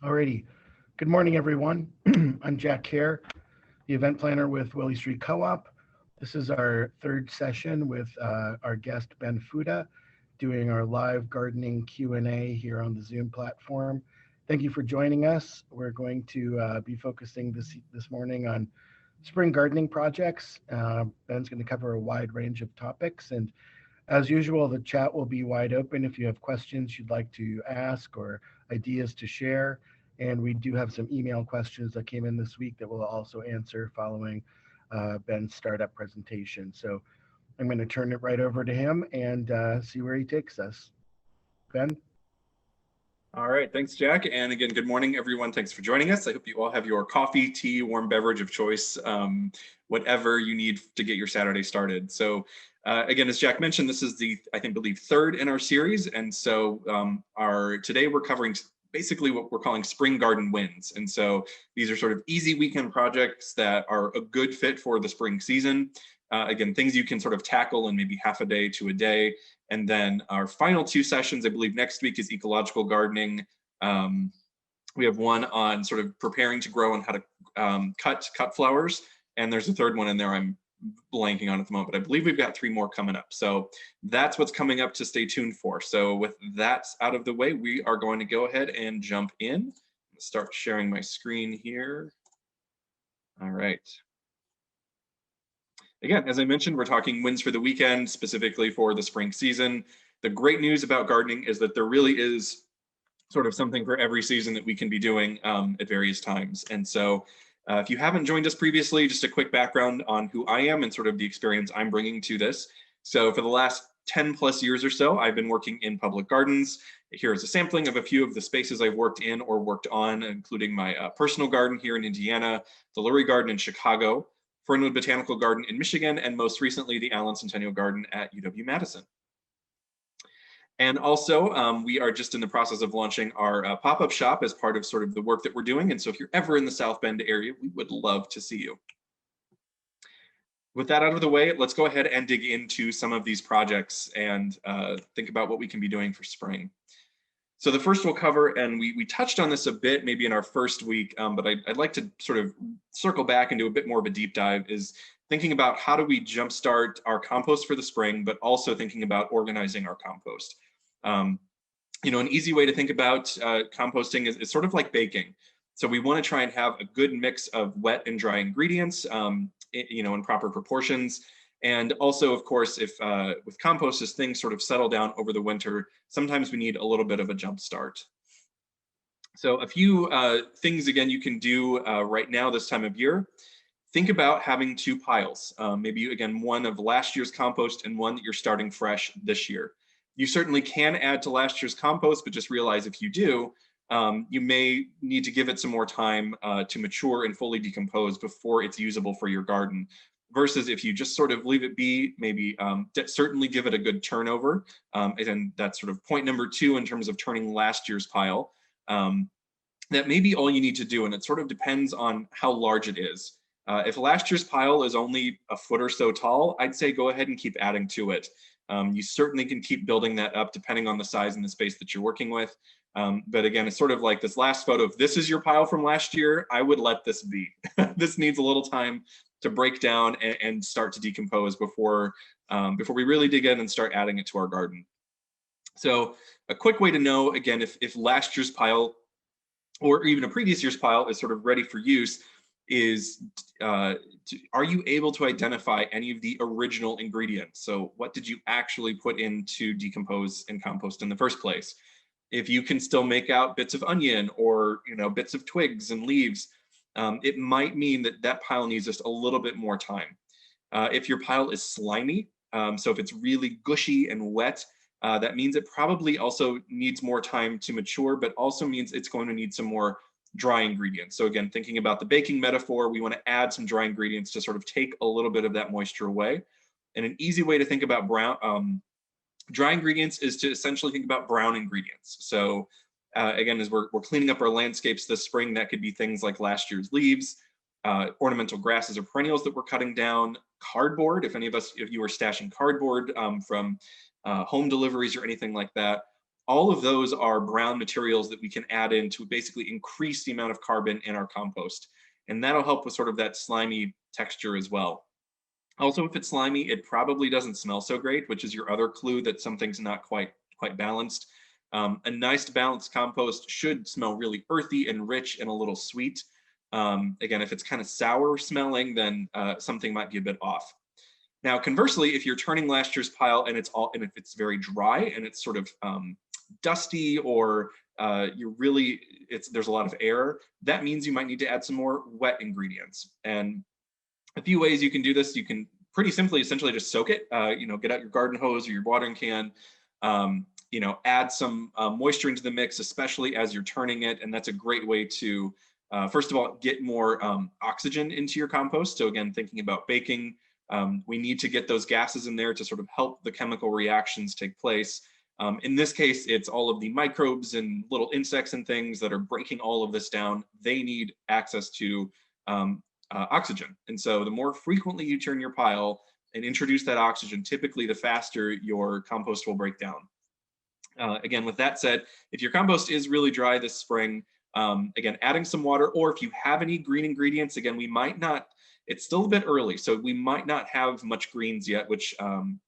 Alrighty. Good morning, everyone. I'm Jack Kerr, the event planner with Willie Street Co-op. This is our third session with our guest Ben Fuda, doing our live gardening Q&A here on the Zoom platform. Thank you for joining us. We're going to be focusing this morning on spring gardening projects. Ben's going to cover a wide range of topics, and as usual, the chat will be wide open if you have questions you'd like to ask or ideas to share. And we do have some email questions that came in this week that we'll also answer following Ben's startup presentation. So I'm going to turn it right over to him and see where he takes us. Ben? All right, thanks, Jack. And again, good morning, everyone. Thanks for joining us. I hope you all have your coffee, tea, warm beverage of choice, whatever you need to get your Saturday started. So again, as Jack mentioned, this is the, I believe, third in our series. And so today we're covering basically what we're calling spring garden wins. And so these are sort of easy weekend projects that are a good fit for the spring season. Again, things you can sort of tackle in maybe half a day to a day. And then our final two sessions, I believe next week, is ecological gardening. We have one on sort of preparing to grow and how to cut flowers. And there's a third one in there I'm blanking on at the moment, but I believe we've got 3 more coming up. So that's what's coming up to stay tuned for. So with that out of the way, we are going to go ahead and jump in. Start sharing my screen here. All right. Again, as I mentioned, we're talking wins for the weekend, specifically for the spring season. The great news about gardening is that there really is sort of something for every season that we can be doing at various times. And so if you haven't joined us previously, just a quick background on who I am and sort of the experience I'm bringing to this. So for the last 10 plus years or so, I've been working in public gardens. Here is a sampling of a few of the spaces I've worked in or worked on, including my personal garden here in Indiana, the Lurie Garden in Chicago, Fernwood Botanical Garden in Michigan, and most recently, the Allen Centennial Garden at UW-Madison. And also, we are just in the process of launching our pop-up shop as part of sort of the work that we're doing. And so if you're ever in the South Bend area, we would love to see you. With that out of the way, let's go ahead and dig into some of these projects and think about what we can be doing for spring. So the first we'll cover, and we touched on this a bit maybe in our first week, but I'd like to sort of circle back and do a bit more of a deep dive, is thinking about how do we jumpstart our compost for the spring, but also thinking about organizing our compost. You know, an easy way to think about composting is sort of like baking. So we want to try and have a good mix of wet and dry ingredients, you know, in proper proportions. And also, of course, if with compost, as things sort of settle down over the winter, sometimes we need a little bit of a jump start. So a few things, again, you can do right now this time of year. Think about having 2 piles, maybe, again, one of last year's compost and one that you're starting fresh this year. You certainly can add to last year's compost, but just realize if you do, you may need to give it some more time to mature and fully decompose before it's usable for your garden. Versus if you just sort of leave it be, maybe certainly give it a good turnover. And that's sort of point number 2 in terms of turning last year's pile. That may be all you need to do, and it sort of depends on how large it is. If last year's pile is only a foot or so tall, I'd say go ahead and keep adding to it. You certainly can keep building that up depending on the size and the space that you're working with. But again, it's sort of like this last photo. If this is your pile from last year, I would let this be. This needs a little time to break down and start to decompose before we really dig in and start adding it to our garden. So a quick way to know, again, if last year's pile or even a previous year's pile is sort of ready for use is, are you able to identify any of the original ingredients? So what did you actually put in to decompose and compost in the first place? If you can still make out bits of onion or, you know, bits of twigs and leaves, it might mean that that pile needs just a little bit more time. If your pile is slimy, so if it's really gushy and wet, that means it probably also needs more time to mature, but also means it's going to need some more dry ingredients. So again, thinking about the baking metaphor, we want to add some dry ingredients to sort of take a little bit of that moisture away. And an easy way to think about dry ingredients is to essentially think about brown ingredients. So again, as we're cleaning up our landscapes this spring, that could be things like last year's leaves, ornamental grasses or perennials that we're cutting down, cardboard, if you were stashing cardboard from home deliveries or anything like that, All of those are brown materials that we can add in to basically increase the amount of carbon in our compost. And that'll help with sort of that slimy texture as well. Also, if it's slimy, it probably doesn't smell so great, which is your other clue that something's not quite balanced. A nice balanced compost should smell really earthy and rich and a little sweet. Again, if it's kind of sour smelling, then something might be a bit off. Now, conversely, if you're turning last year's pile and if it's very dry and it's sort of dusty, or there's a lot of air, that means you might need to add some more wet ingredients. And a few ways you can do this. You can pretty simply, essentially just soak it. Get out your garden hose or your watering can. Add some moisture into the mix, especially as you're turning it, and that's a great way to, first of all, get more oxygen into your compost. So again, thinking about baking, we need to get those gases in there to sort of help the chemical reactions take place. In this case, it's all of the microbes and little insects and things that are breaking all of this down. They need access to oxygen. And so the more frequently you turn your pile and introduce that oxygen, typically the faster your compost will break down. Again, with that said, if your compost is really dry this spring, again, adding some water, or if you have any green ingredients, again, we might not, it's still a bit early, so we might not have much greens yet, which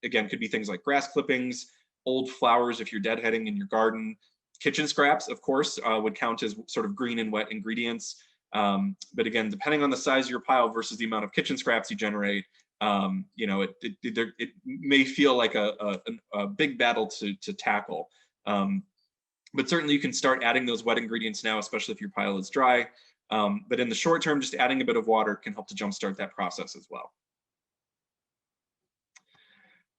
again, could be things like grass clippings, old flowers if you're deadheading in your garden. Kitchen scraps, of course, would count as sort of green and wet ingredients. But again, depending on the size of your pile versus the amount of kitchen scraps you generate, it may feel like a big battle to tackle. But certainly you can start adding those wet ingredients now, especially if your pile is dry. But in the short term, just adding a bit of water can help to jumpstart that process as well.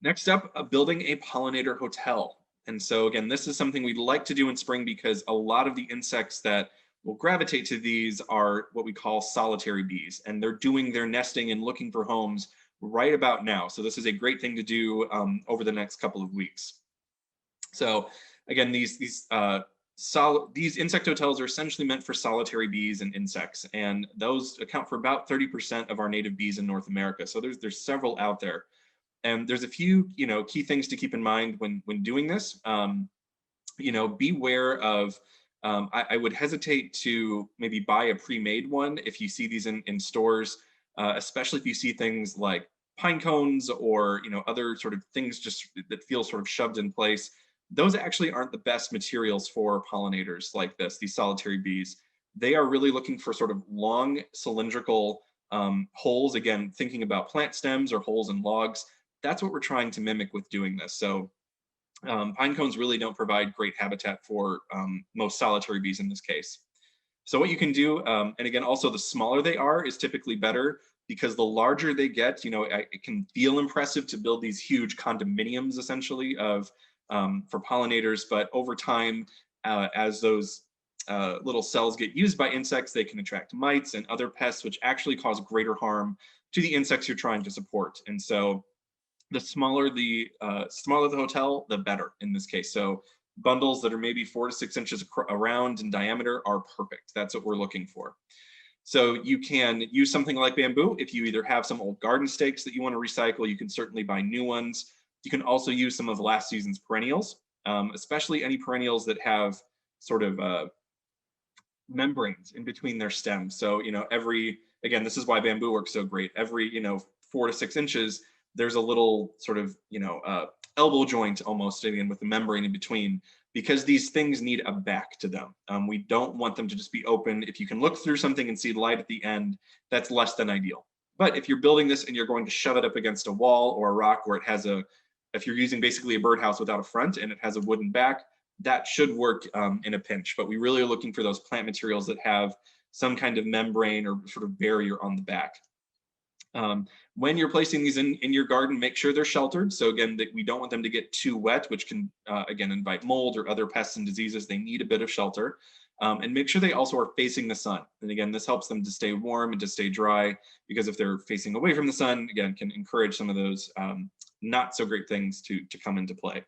Next up, building a pollinator hotel. And so again, this is something we'd like to do in spring because a lot of the insects that will gravitate to these are what we call solitary bees, and they're doing their nesting and looking for homes right about now. So this is a great thing to do over the next couple of weeks. So again, these insect hotels are essentially meant for solitary bees and insects, and those account for about 30% of our native bees in North America. So there's several out there. And there's a few, key things to keep in mind when doing this. Beware of, I would hesitate to maybe buy a pre-made one if you see these in stores, especially if you see things like pine cones or, other sort of things just that feel sort of shoved in place. Those actually aren't the best materials for pollinators like this, these solitary bees. They are really looking for sort of long cylindrical holes, again, thinking about plant stems or holes in logs. That's what we're trying to mimic with doing this. So pine cones really don't provide great habitat for most solitary bees in this case. So what you can do, and again, also the smaller they are is typically better, because the larger they get, it can feel impressive to build these huge condominiums essentially for pollinators. But over time, as those little cells get used by insects, they can attract mites and other pests, which actually cause greater harm to the insects you're trying to support. And so the smaller the hotel, the better in this case. So bundles that are maybe 4 to 6 inches around in diameter are perfect. That's what we're looking for. So you can use something like bamboo. If you either have some old garden stakes that you want to recycle, you can certainly buy new ones. You can also use some of last season's perennials, especially any perennials that have sort of membranes in between their stems. So, again, this is why bamboo works so great. Every, 4 to 6 inches, there's a little sort of, elbow joint almost, again, with the membrane in between, because these things need a back to them. We don't want them to just be open. If you can look through something and see light at the end, that's less than ideal. But if you're building this and you're going to shove it up against a wall or a rock where it has if you're using basically a birdhouse without a front and it has a wooden back, that should work in a pinch. But we really are looking for those plant materials that have some kind of membrane or sort of barrier on the back. When you're placing these in your garden, make sure they're sheltered. So again, we don't want them to get too wet, which can, again, invite mold or other pests and diseases. They need a bit of shelter. And make sure they also are facing the sun. And again, this helps them to stay warm and to stay dry, because if they're facing away from the sun, again, can encourage some of those not so great things to come into play.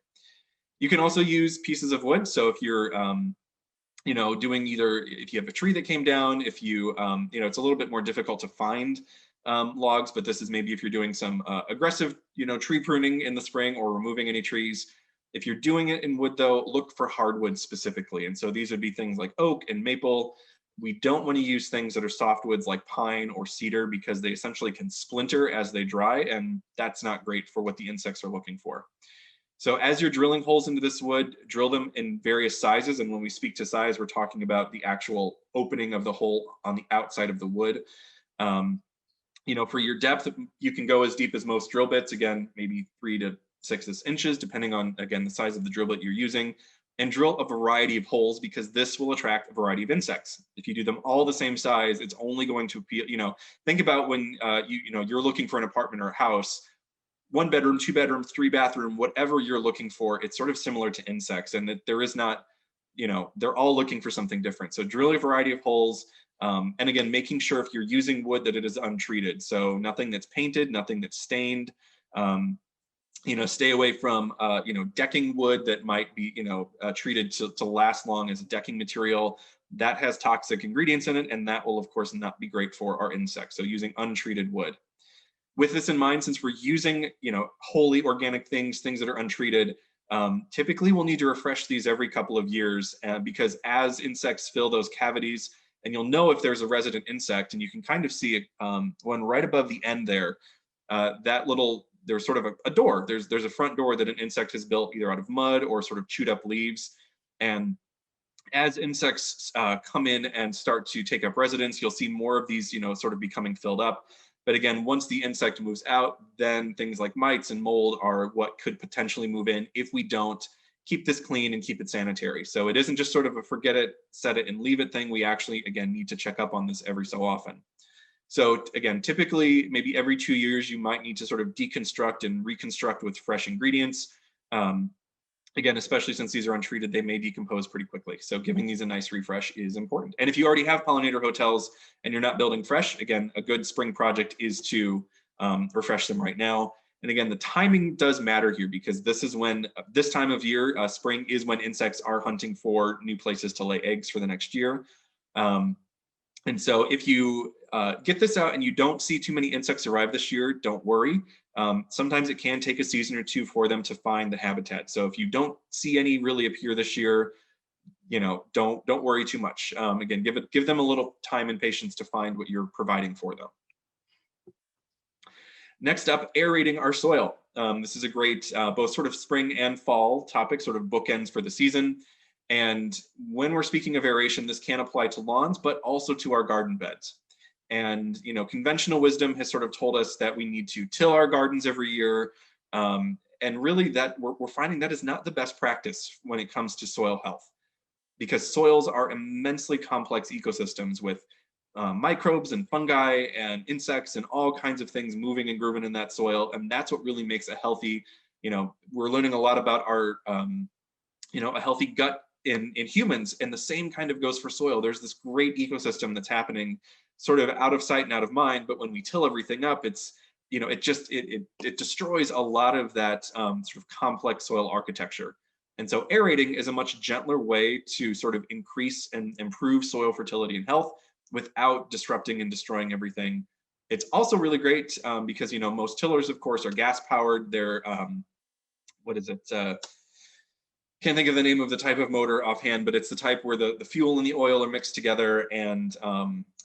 You can also use pieces of wood. So if you're doing if you have a tree that came down, if you, it's a little bit more difficult to find logs, but this is maybe if you're doing some aggressive, tree pruning in the spring or removing any trees, If you're doing it in wood though, look for hardwood specifically. And so these would be things like oak and maple. We don't want to use things that are softwoods like pine or cedar because they essentially can splinter as they dry, and that's not great for what the insects are looking for. So as you're drilling holes into this wood, drill them in various sizes. And when we speak to size, we're talking about the actual opening of the hole on the outside of the wood. You know, for your depth, you can go as deep as most drill bits, again, maybe 3 to 6 inches, depending on, again, the size of the drill bit you're using, and drill a variety of holes because this will attract a variety of insects. If you do them all the same size, it's only going to appeal, you know, think about when you're looking for an apartment or a house, 1 bedroom, 2 bedrooms, 3 bathroom, whatever you're looking for, it's sort of similar to insects, and that there is not, you know, they're all looking for something different. So drill a variety of holes. And again, making sure if you're using wood that it is untreated. So nothing that's painted, nothing that's stained. You know, stay away from, you know, decking wood that might be, you know, treated to last long as a decking material. That has toxic ingredients in it, and that will, of course, not be great for our insects. So using untreated wood. With this in mind, since we're using, you know, wholly organic things that are untreated, typically we'll need to refresh these every couple of years because as insects fill those cavities, and you'll know if there's a resident insect, and you can kind of see it one right above the end there, there's sort of a door. There's a front door that an insect has built either out of mud or sort of chewed up leaves. And as insects come in and start to take up residence, you'll see more of these, you know, sort of becoming filled up. But again, once the insect moves out, then things like mites and mold are what could potentially move in if we don't keep this clean and keep it sanitary. So it isn't just sort of a forget it, set it and leave it thing. We actually, again, need to check up on this every so often. So again, typically maybe every 2 years, you might need to sort of deconstruct and reconstruct with fresh ingredients. Again, especially since these are untreated, they may decompose pretty quickly. So giving these a nice refresh is important. And if you already have pollinator hotels and you're not building fresh, again, a good spring project is to refresh them right now. And again, the timing does matter here because this is when, this time of year, spring is when insects are hunting for new places to lay eggs for the next year. And so if you get this out and you don't see too many insects arrive this year, don't worry. Sometimes it can take a season or 2 for them to find the habitat. So if you don't see any really appear this year, you know, don't worry too much. Again, give them a little time and patience to find what you're providing for them. Next up, aerating our soil. This is a great both sort of spring and fall topic, sort of bookends for the season. And when we're speaking of aeration, this can apply to lawns, but also to our garden beds. And, you know, conventional wisdom has sort of told us that we need to till our gardens every year. And really that we're finding that is not the best practice when it comes to soil health, because soils are immensely complex ecosystems with microbes and fungi and insects and all kinds of things moving and grooving in that soil. And that's what really makes a healthy, you know, we're learning a lot about our, you know, a healthy gut in humans, and the same kind of goes for soil. There's this great ecosystem that's happening sort of out of sight and out of mind, but when we till everything up, it's, you know, it destroys a lot of that sort of complex soil architecture. And so aerating is a much gentler way to sort of increase and improve soil fertility and health without disrupting and destroying everything. It's also really great because, you know, most tillers, of course, are gas powered. They're, what is it? Can't think of the name of the type of motor offhand, but it's the type where the fuel and the oil are mixed together. And,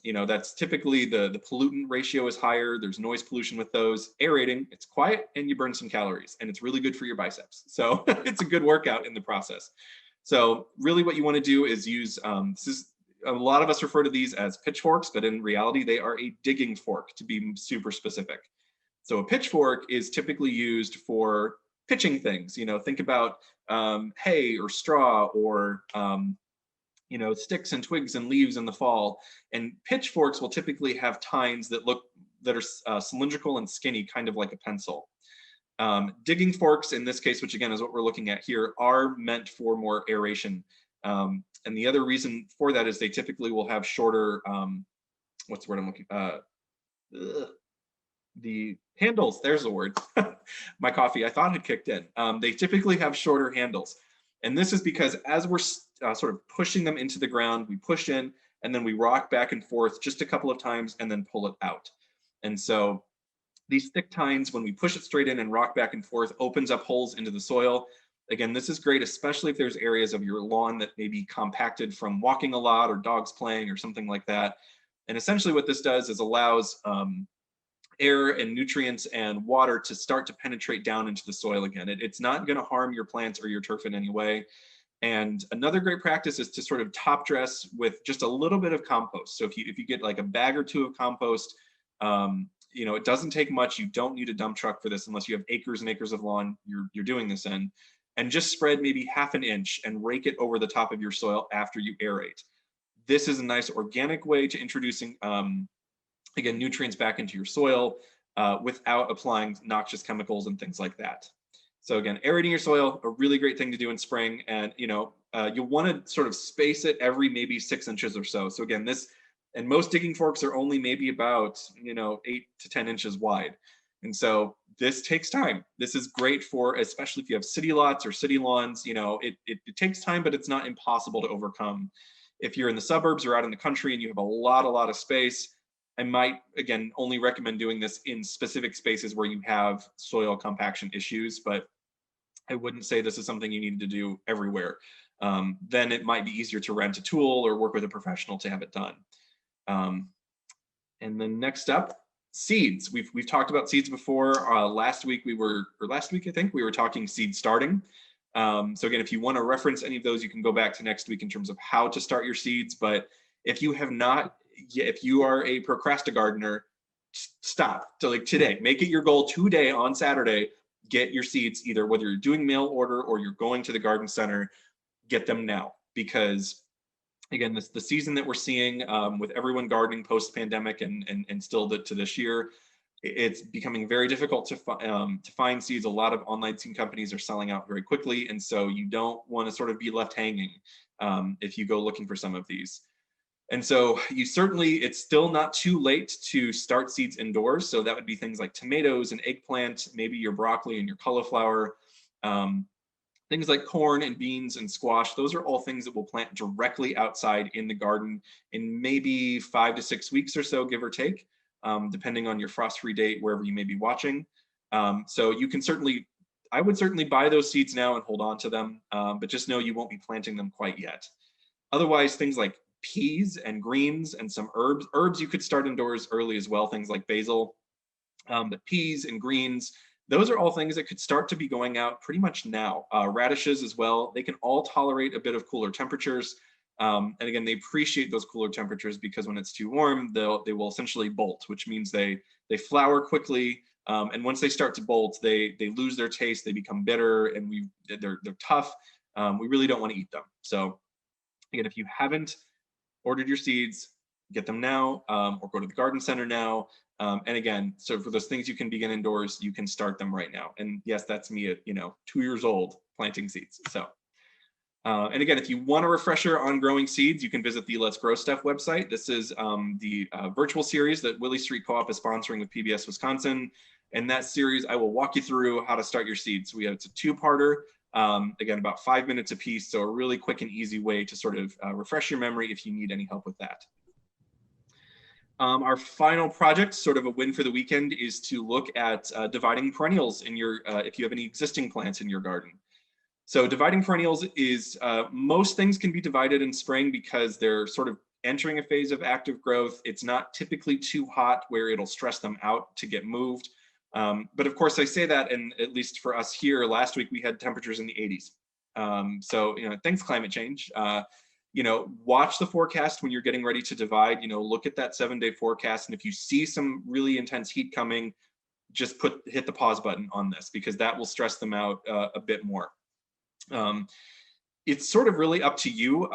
you know, that's typically the pollutant ratio is higher. There's noise pollution with those. Aerating, it's quiet and you burn some calories, and it's really good for your biceps. So it's a good workout in the process. So really what you want to do is use, a lot of us refer to these as pitchforks, but in reality, they are a digging fork, to be super specific. So a pitchfork is typically used for pitching things. You know, think about hay or straw or you know, sticks and twigs and leaves in the fall. And pitchforks will typically have tines that are cylindrical and skinny, kind of like a pencil. Digging forks in this case, which again is what we're looking at here, are meant for more aeration. And the other reason for that is they typically will have shorter, what's the word I'm looking, the handles, there's the word. My coffee, I thought had kicked in. They typically have shorter handles. And this is because as we're sort of pushing them into the ground, we push in and then we rock back and forth just a couple of times and then pull it out. And so these thick tines, when we push it straight in and rock back and forth, opens up holes into the soil. Again, this is great, especially if there's areas of your lawn that may be compacted from walking a lot or dogs playing or something like that. And essentially what this does is allows air and nutrients and water to start to penetrate down into the soil again. It's not going to harm your plants or your turf in any way. And another great practice is to sort of top dress with just a little bit of compost. So if you get like a bag or two of compost, you know, it doesn't take much. You don't need a dump truck for this unless you have acres and acres of lawn you're doing this in. And just spread maybe 1/2 inch and rake it over the top of your soil after you aerate. This is a nice organic way to introducing, again, nutrients back into your soil without applying noxious chemicals and things like that. So again, aerating your soil, a really great thing to do in spring. And you know, you'll want to sort of space it every maybe 6 inches or so. So again, this, and most digging forks are only maybe about, you know, 8 to 10 inches wide. And so this takes time. This is great for, especially if you have city lots or city lawns, you know, it takes time, but it's not impossible to overcome. If you're in the suburbs or out in the country and you have a lot of space, I might, again, only recommend doing this in specific spaces where you have soil compaction issues, but I wouldn't say this is something you need to do everywhere. Then it might be easier to rent a tool or work with a professional to have it done. And then next up, seeds. We've talked about seeds before. Last week I think we were talking seed starting. So again, if you want to reference any of those, you can go back to next week in terms of how to start your seeds. But if you have not, if you are a gardener, stop. So like today, make it your goal today on Saturday, get your seeds, either whether you're doing mail order or you're going to the garden center, get them now. Because again, the season that we're seeing with everyone gardening post-pandemic and still to this year, it's becoming very difficult to find seeds. A lot of online seed companies are selling out very quickly, and so you don't want to sort of be left hanging if you go looking for some of these. And so you certainly, it's still not too late to start seeds indoors. So that would be things like tomatoes and eggplant, maybe your broccoli and your cauliflower. Things like corn and beans and squash, those are all things that will plant directly outside in the garden in maybe 5 to 6 weeks or so, give or take, depending on your frost-free date, wherever you may be watching. So you can certainly, I would certainly buy those seeds now and hold on to them, but just know you won't be planting them quite yet. Otherwise, things like peas and greens and some herbs. Herbs you could start indoors early as well, things like basil, but peas and greens, those are all things that could start to be going out pretty much now. Radishes as well, they can all tolerate a bit of cooler temperatures. And again, they appreciate those cooler temperatures because when it's too warm, they will essentially bolt, which means they flower quickly. And once they start to bolt, they lose their taste, they become bitter, and they're tough. We really don't want to eat them. So again, if you haven't ordered your seeds, get them now, or go to the garden center now. And again, so for those things you can begin indoors, you can start them right now. And yes, that's me at 2 years old planting seeds. So, and again, if you want a refresher on growing seeds, you can visit the Let's Grow Stuff website. This is the virtual series that Willie Street Co-op is sponsoring with PBS Wisconsin. In that series, I will walk you through how to start your seeds. It's a 2-parter. Again, about 5 minutes a piece, so a really quick and easy way to sort of refresh your memory if you need any help with that. Our final project, sort of a win for the weekend, is to look at dividing perennials in your, if you have any existing plants in your garden. So dividing perennials is, most things can be divided in spring because they're sort of entering a phase of active growth. It's not typically too hot where it'll stress them out to get moved. But of course I say that, and at least for us here, last week we had temperatures in the 80s. So, thanks climate change. Watch the forecast when you're getting ready to divide, look at that 7-day forecast. And if you see some really intense heat coming, just hit the pause button on this, because that will stress them out a bit more. It's sort of really up to you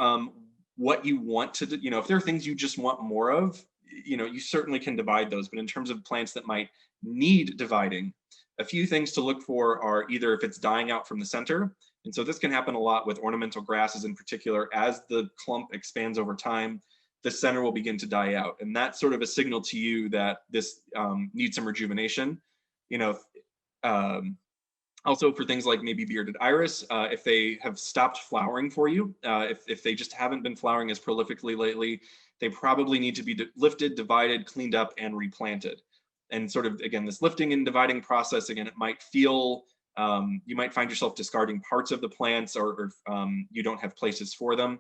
what you want to do. If there are things you just want more of, you certainly can divide those. But in terms of plants that might need dividing, a few things to look for are either if it's dying out from the center. And so this can happen a lot with ornamental grasses in particular. As the clump expands over time, the center will begin to die out. And that's sort of a signal to you that this needs some rejuvenation. Also for things like maybe bearded iris, if they have stopped flowering for you, if they just haven't been flowering as prolifically lately, they probably need to be lifted, divided, cleaned up, and replanted. And sort of, again, this lifting and dividing process, again, it might feel You might find yourself discarding parts of the plants, or you don't have places for them.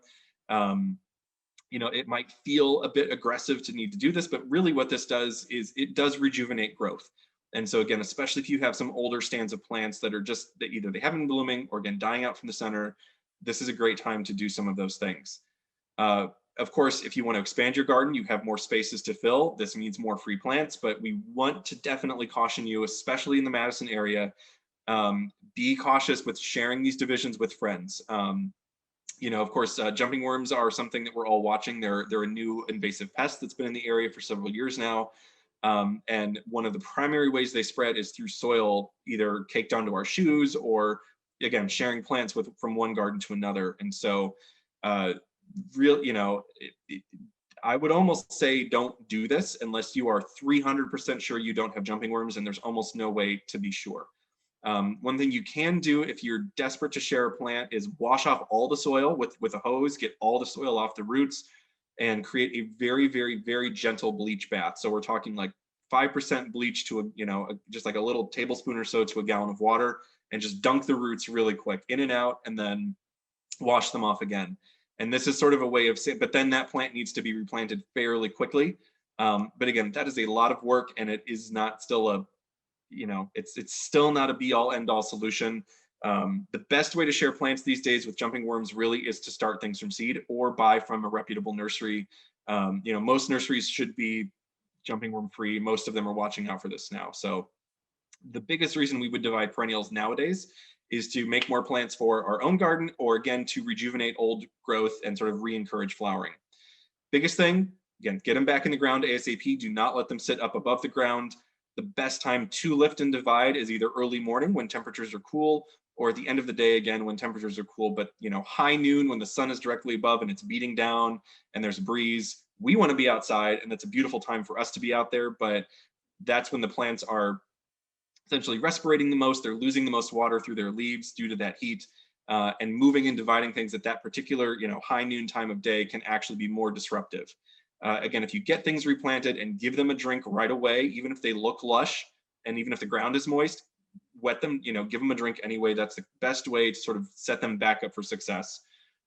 It might feel a bit aggressive to need to do this, but really what this does is it does rejuvenate growth. And so again, especially if you have some older stands of plants that are just, that either they haven't been blooming or again, dying out from the center, this is a great time to do some of those things. Of course, if you want to expand your garden, you have more spaces to fill. This means more free plants, but we want to definitely caution you, especially in the Madison area, be cautious with sharing these divisions with friends. Of course, jumping worms are something that we're all watching. They're a new invasive pest that's been in the area for several years now. And one of the primary ways they spread is through soil, either caked onto our shoes or, again, sharing plants from one garden to another. And so, I would almost say don't do this unless you are 300% sure you don't have jumping worms, and there's almost no way to be sure. One thing you can do if you're desperate to share a plant is wash off all the soil with a hose, get all the soil off the roots, and create a very, very, very gentle bleach bath. So we're talking like 5% bleach to just like a little tablespoon or so to a gallon of water, and just dunk the roots really quick in and out, and then wash them off again. And this is sort of a way of saying, but then that plant needs to be replanted fairly quickly. But again, that is a lot of work, and it is not still it's still not a be all end all solution. The best way to share plants these days with jumping worms really is to start things from seed or buy from a reputable nursery. Most nurseries should be jumping worm free. Most of them are watching out for this now. So the biggest reason we would divide perennials nowadays is to make more plants for our own garden, or again, to rejuvenate old growth and sort of re-encourage flowering. Biggest thing, again, get them back in the ground ASAP. Do not let them sit up above the ground. The best time to lift and divide is either early morning when temperatures are cool, or at the end of the day, again, when temperatures are cool. But high noon when the sun is directly above and it's beating down and there's a breeze, we want to be outside, and that's a beautiful time for us to be out there. But that's when the plants are essentially respirating the most. They're losing the most water through their leaves due to that heat. And moving and dividing things at that particular high noon time of day can actually be more disruptive. Again, if you get things replanted and give them a drink right away, even if they look lush and even if the ground is moist, wet them, give them a drink anyway. That's the best way to sort of set them back up for success.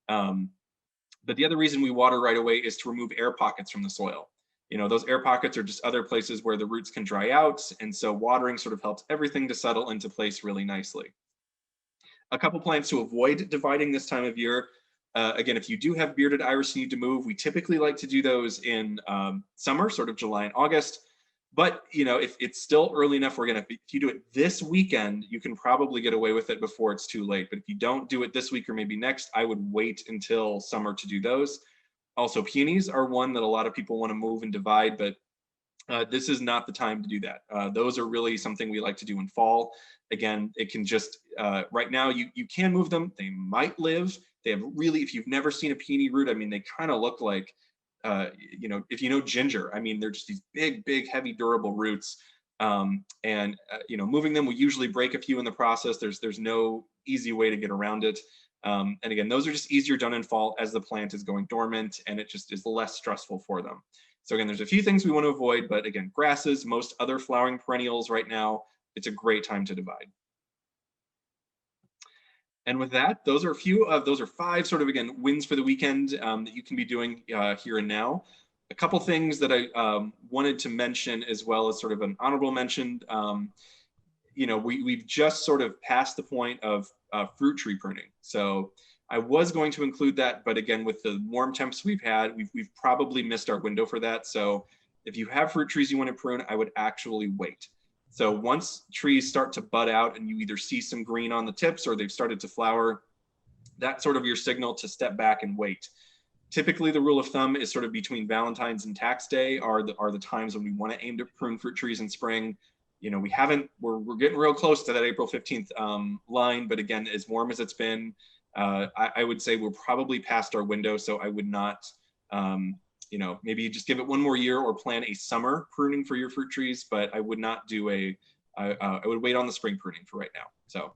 But the other reason we water right away is to remove air pockets from the soil. Those air pockets are just other places where the roots can dry out. And so watering sort of helps everything to settle into place really nicely. A couple plants to avoid dividing this time of year. Again, if you do have bearded iris you need to move, we typically like to do those in summer, sort of July and August. But if it's still early enough, if you do it this weekend, you can probably get away with it before it's too late. But if you don't do it this week or maybe next, I would wait until summer to do those. Also, peonies are one that a lot of people want to move and divide, but this is not the time to do that. Those are really something we like to do in fall. Again, it can just, right now, you can move them. They might live. They have really, if you've never seen a peony root, I mean, they kind of look like, if you know ginger, I mean, they're just these big, big, heavy, durable roots. Moving them will usually break a few in the process. There's no easy way to get around it. And again, those are just easier done in fall as the plant is going dormant, and it just is less stressful for them. So again, there's a few things we want to avoid, but again, grasses, most other flowering perennials right now, it's a great time to divide. And with that, those are five sort of, again, wins for the weekend that you can be doing here and now. A couple things that I wanted to mention as well as sort of an honorable mention. We've just sort of passed the point of fruit tree pruning. So I was going to include that, but again, with the warm temps we've had, we've probably missed our window for that. So if you have fruit trees you want to prune, I would actually wait. So once trees start to bud out and you either see some green on the tips or they've started to flower, that's sort of your signal to step back and wait. Typically, the rule of thumb is sort of between Valentine's and Tax Day are the times when we want to aim to prune fruit trees in spring. We're getting real close to that April 15th line, but again, as warm as it's been, I would say we're probably past our window. So I would not, maybe just give it one more year or plan a summer pruning for your fruit trees, but I would not do I would wait on the spring pruning for right now. So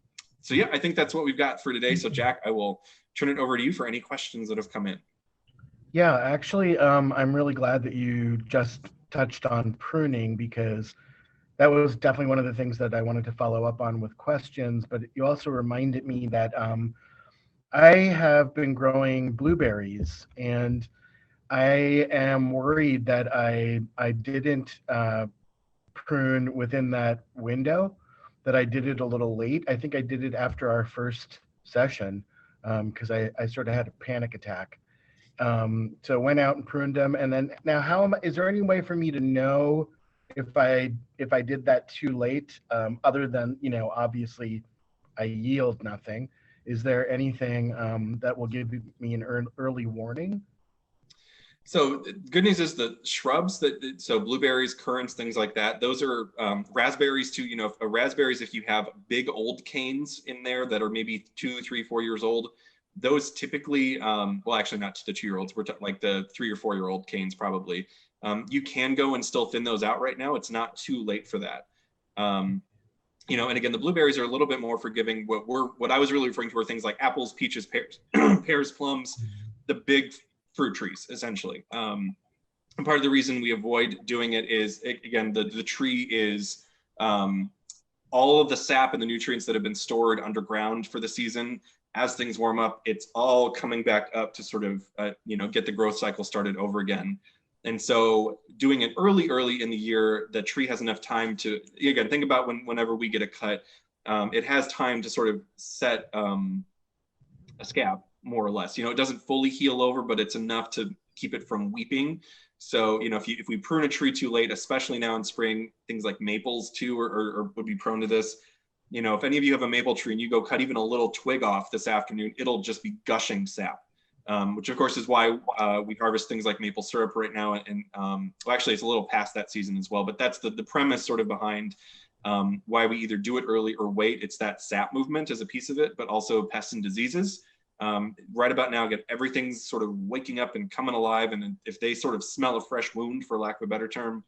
yeah, I think that's what we've got for today. So Jack, I will turn it over to you for any questions that have come in. Yeah, actually, I'm really glad that you just touched on pruning, because that was definitely one of the things that I wanted to follow up on with questions, but you also reminded me that I have been growing blueberries, and I am worried that I didn't prune within that window, that I did it a little late. I think I did it after our first session because I sort of had a panic attack. So went out and pruned them, and then now is there any way for me to know if I did that too late, other than, obviously I yield nothing? Is there anything that will give me an early warning? So good news is the shrubs so blueberries, currants, things like that, those are raspberries too. Raspberries, if you have big old canes in there that are maybe 2, 3, 4 years old, those typically, well, actually not the 2-year-olds, we're like the 3 or 4-year-old canes probably. You can go and still thin those out right now. It's not too late for that. And again, the blueberries are a little bit more forgiving. What I was really referring to were things like apples, peaches, pears, pears, plums, the big fruit trees, essentially. And part of the reason we avoid doing it is, again, the tree is all of the sap and the nutrients that have been stored underground for the season. As things warm up, it's all coming back up to sort of, get the growth cycle started over again. And so doing it early in the year, the tree has enough time to, again, think about whenever we get a cut, it has time to sort of set a scab, more or less. It doesn't fully heal over, but it's enough to keep it from weeping. So, if we prune a tree too late, especially now in spring, things like maples too, or would be prone to this. If any of you have a maple tree and you go cut even a little twig off this afternoon, it'll just be gushing sap. Which of course is why we harvest things like maple syrup right now. And well, actually it's a little past that season as well, but that's the premise sort of behind why we either do it early or wait. It's that sap movement as a piece of it, but also pests and diseases. Right about now, again, everything's sort of waking up and coming alive. And if they sort of smell a fresh wound, for lack of a better term,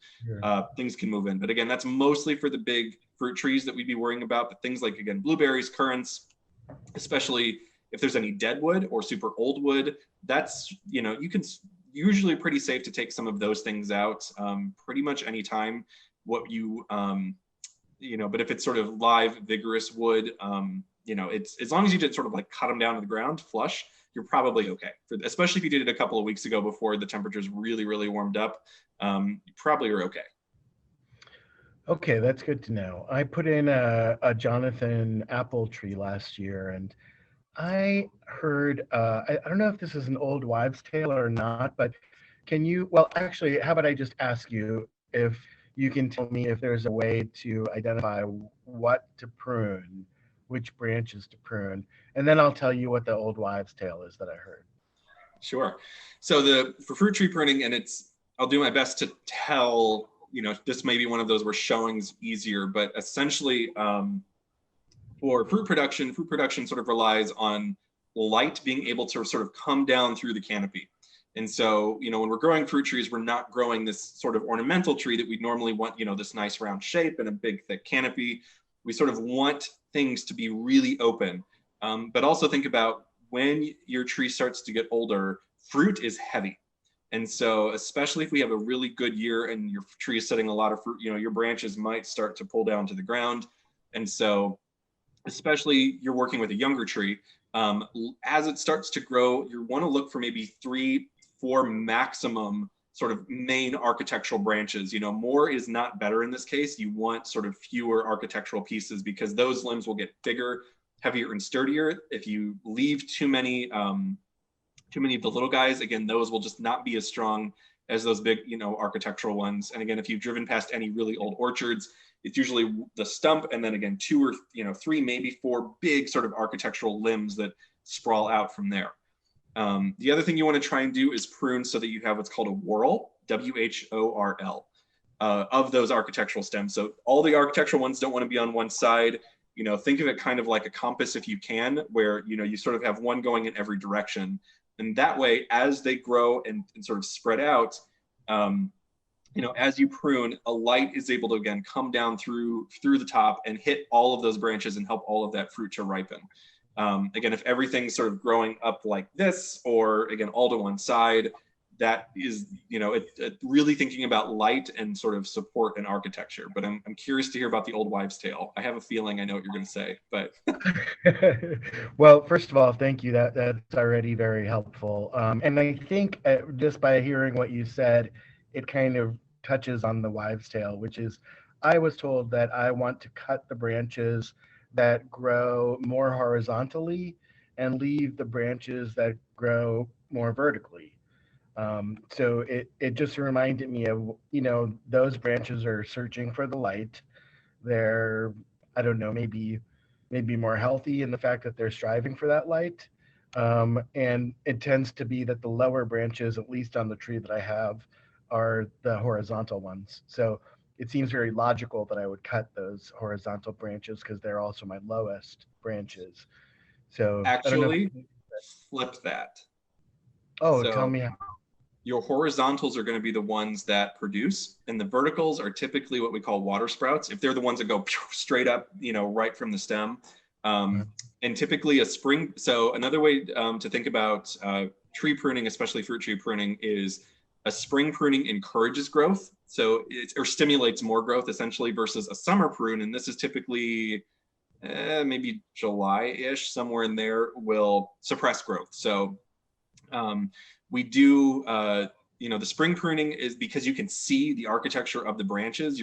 things can move in. But again, that's mostly for the big fruit trees that we'd be worrying about. But things like, again, blueberries, currants, especially if there's any dead wood or super old wood, that's, you can usually pretty safe to take some of those things out pretty much anytime. But if it's sort of live, vigorous wood, it's, as long as you did sort of like cut them down to the ground flush, you're probably okay. Especially if you did it a couple of weeks ago before the temperatures really, really warmed up, you probably are okay. Okay, that's good to know. I put in a Jonathan apple tree last year, and I heard, I don't know if this is an old wives' tale or not, but well, actually, how about I just ask you if you can tell me if there's a way to identify what to prune, which branches to prune, and then I'll tell you what the old wives' tale is that I heard. Sure. So for fruit tree pruning, and I'll do my best to tell, this may be one of those where showing's easier, but essentially, for fruit production sort of relies on light being able to sort of come down through the canopy. And so, when we're growing fruit trees, we're not growing this sort of ornamental tree that we'd normally want, this nice round shape and a big thick canopy. We sort of want things to be really open. But also think about when your tree starts to get older, fruit is heavy. And so, especially if we have a really good year and your tree is setting a lot of fruit, your branches might start to pull down to the ground. And so, especially you're working with a younger tree, as it starts to grow, you want to look for maybe 3, 4 maximum sort of main architectural branches. More is not better in this case. You want sort of fewer architectural pieces because those limbs will get bigger, heavier, and sturdier. If you leave too many of the little guys, again, those will just not be as strong as those big, architectural ones. And again, if you've driven past any really old orchards, it's usually the stump and then again 2 or 3, maybe 4 big sort of architectural limbs that sprawl out from there. The other thing you want to try and do is prune so that you have what's called a whorl, WHORL, of those architectural stems. So all the architectural ones don't want to be on one side. Think of it kind of like a compass if you can, where you sort of have one going in every direction. And that way, as they grow and sort of spread out, as you prune, a light is able to, again, come down through the top and hit all of those branches and help all of that fruit to ripen. Again, if everything's sort of growing up like this, or again, all to one side, that is, it really thinking about light and sort of support and architecture. But I'm curious to hear about the old wives' tale. I have a feeling I know what you're going to say, but. Well, first of all, thank you. That's already very helpful. And I think just by hearing what you said, it kind of touches on the wives' tale, which is I was told that I want to cut the branches that grow more horizontally and leave the branches that grow more vertically. So it just reminded me of, those branches are searching for the light. They're, I don't know, maybe more healthy in the fact that they're striving for that light. And it tends to be that the lower branches, at least on the tree that I have, are the horizontal ones. So it seems very logical that I would cut those horizontal branches because they're also my lowest branches. So I don't know. Actually, flip that. Oh, tell So me how. your horizontals are going to be the ones that produce, and the verticals are typically what we call water sprouts, if they're the ones that go straight up, right from the stem. And typically so another way to think about tree pruning, especially fruit tree pruning, is a spring pruning encourages growth. So or stimulates more growth essentially, versus a summer prune. And this is typically maybe July-ish, somewhere in there, will suppress growth. So we do, the spring pruning is because you can see the architecture of the branches.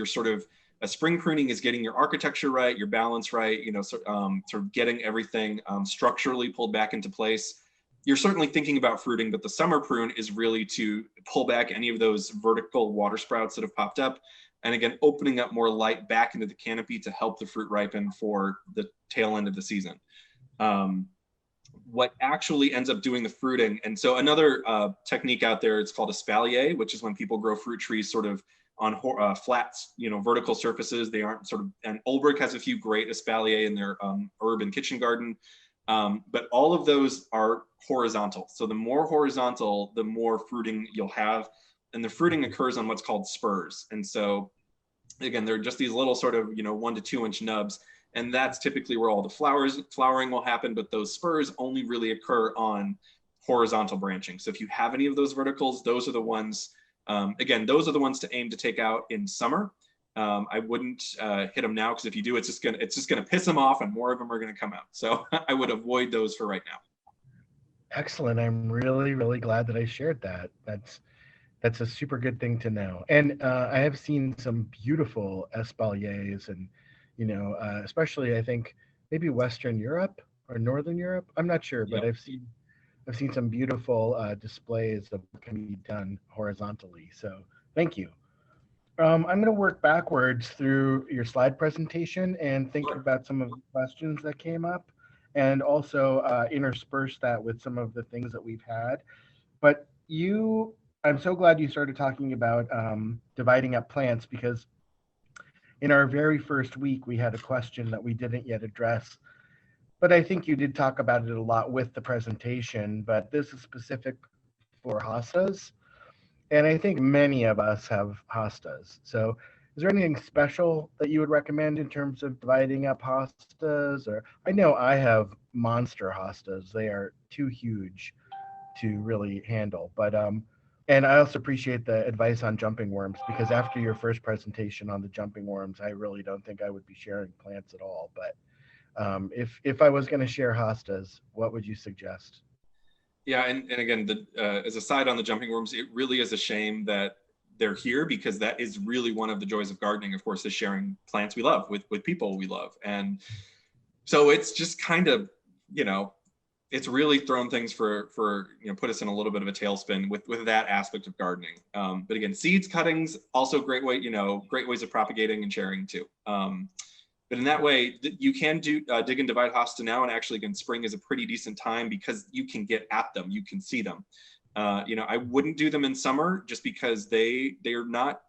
A spring pruning is getting your architecture right, your balance right, sort of getting everything structurally pulled back into place. You're certainly thinking about fruiting, but the summer prune is really to pull back any of those vertical water sprouts that have popped up. And again, opening up more light back into the canopy to help the fruit ripen for the tail end of the season. What actually ends up doing the fruiting. And so another technique out there, it's called espalier, which is when people grow fruit trees sort of on flat, vertical surfaces. They aren't and Olbrich has a few great espalier in their herb and kitchen garden. But all of those are horizontal. So the more horizontal, the more fruiting you'll have. And the fruiting occurs on what's called spurs. And so again, they're just these little sort of, 1 to 2 inch nubs. And that's typically where all the flowering will happen, but those spurs only really occur on horizontal branching. So if you have any of those verticals, those are the ones, those are the ones to aim to take out in summer. I wouldn't hit them now, because if you do, it's just gonna piss them off, and more of them are gonna come out. So I would avoid those for right now. Excellent. I'm really, really glad that I shared that. That's a super good thing to know. And I have seen some beautiful espaliers, and especially I think maybe Western Europe or Northern Europe. I'm not sure, but Yep. I've seen some beautiful displays of what can be done horizontally. So thank you. I'm going to work backwards through your slide presentation and think Sure. about some of the questions that came up, and also intersperse that with some of the things that we've had. But I'm so glad you started talking about dividing up plants, because in our very first week, we had a question that we didn't yet address. But I think you did talk about it a lot with the presentation, but this is specific for hostas. And I think many of us have hostas. So is there anything special that you would recommend in terms of dividing up hostas? Or I know I have monster hostas. They are too huge to really handle. But and I also appreciate the advice on jumping worms, because after your first presentation on the jumping worms, I really don't think I would be sharing plants at all. But if I was going to share hostas, what would you suggest? Yeah, and again, as a side on the jumping worms, it really is a shame that they're here, because that is really one of the joys of gardening, of course, is sharing plants we love with people we love. And so it's just kind of, it's really thrown things for put us in a little bit of a tailspin with that aspect of gardening. But again, seeds, cuttings, also great ways of propagating and sharing too. But in that way, you can do dig and divide hosta now, and actually, again, spring is a pretty decent time because you can get at them, you can see them. I wouldn't do them in summer, just because they're not,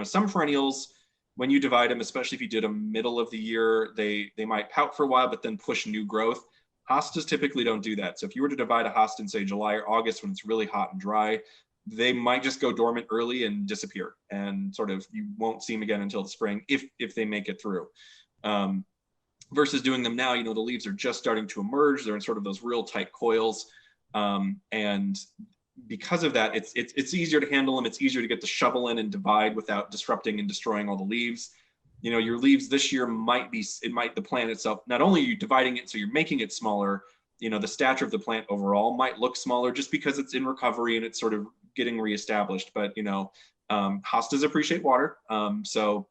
some perennials, when you divide them, especially if you did them middle of the year, they might pout for a while, but then push new growth. Hostas typically don't do that. So if you were to divide a hosta in, say, July or August, when it's really hot and dry, they might just go dormant early and disappear, and sort of you won't see them again until the spring, if they make it through. Versus doing them now, the leaves are just starting to emerge. They're in sort of those real tight coils. And because of that, it's easier to handle them. It's easier to get the shovel in and divide without disrupting and destroying all the leaves. You know, your leaves this year the plant itself, not only are you dividing it, so you're making it smaller, you know, the stature of the plant overall might look smaller just because it's in recovery and it's sort of getting reestablished. But, you know, hostas appreciate water. So